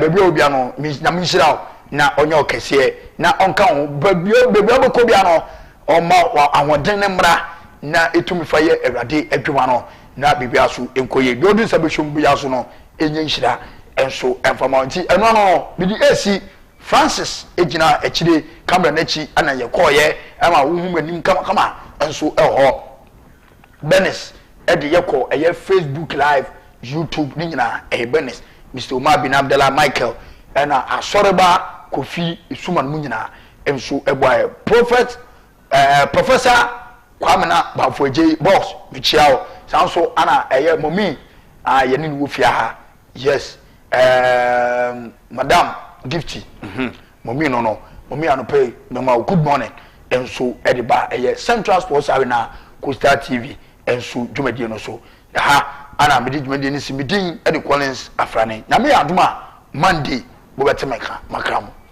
bebi obia no na minshira na onye okese na onka ho bebi obeko bia no oma ahoden ne mra na etumi faye awade adwuma no na bibia so enkoye dodu sabehwom bia so no enye nhira enso enfamanti eno no bidi AC Francis ejina echire camera nachi ana ye koye ama wohum anim kama enso Benes ede yeko Facebook live YouTube ni nyina Benes Mr. Omar bin Abdallah Michael ena asoreba Kofi Isuman mu nyina enso eboa Prophet Professor Kwamena Bafoje boss bichiao sanso ana momi yeni ni wofia ha yes Madam Gifty momi no momi anope no good morning enso ediba Central Sports Arena Costa TV enso dwumadi no so ha ana medi dwumadi ni simidin edi Collins Afrane na me aduma Monday bo bete makra mo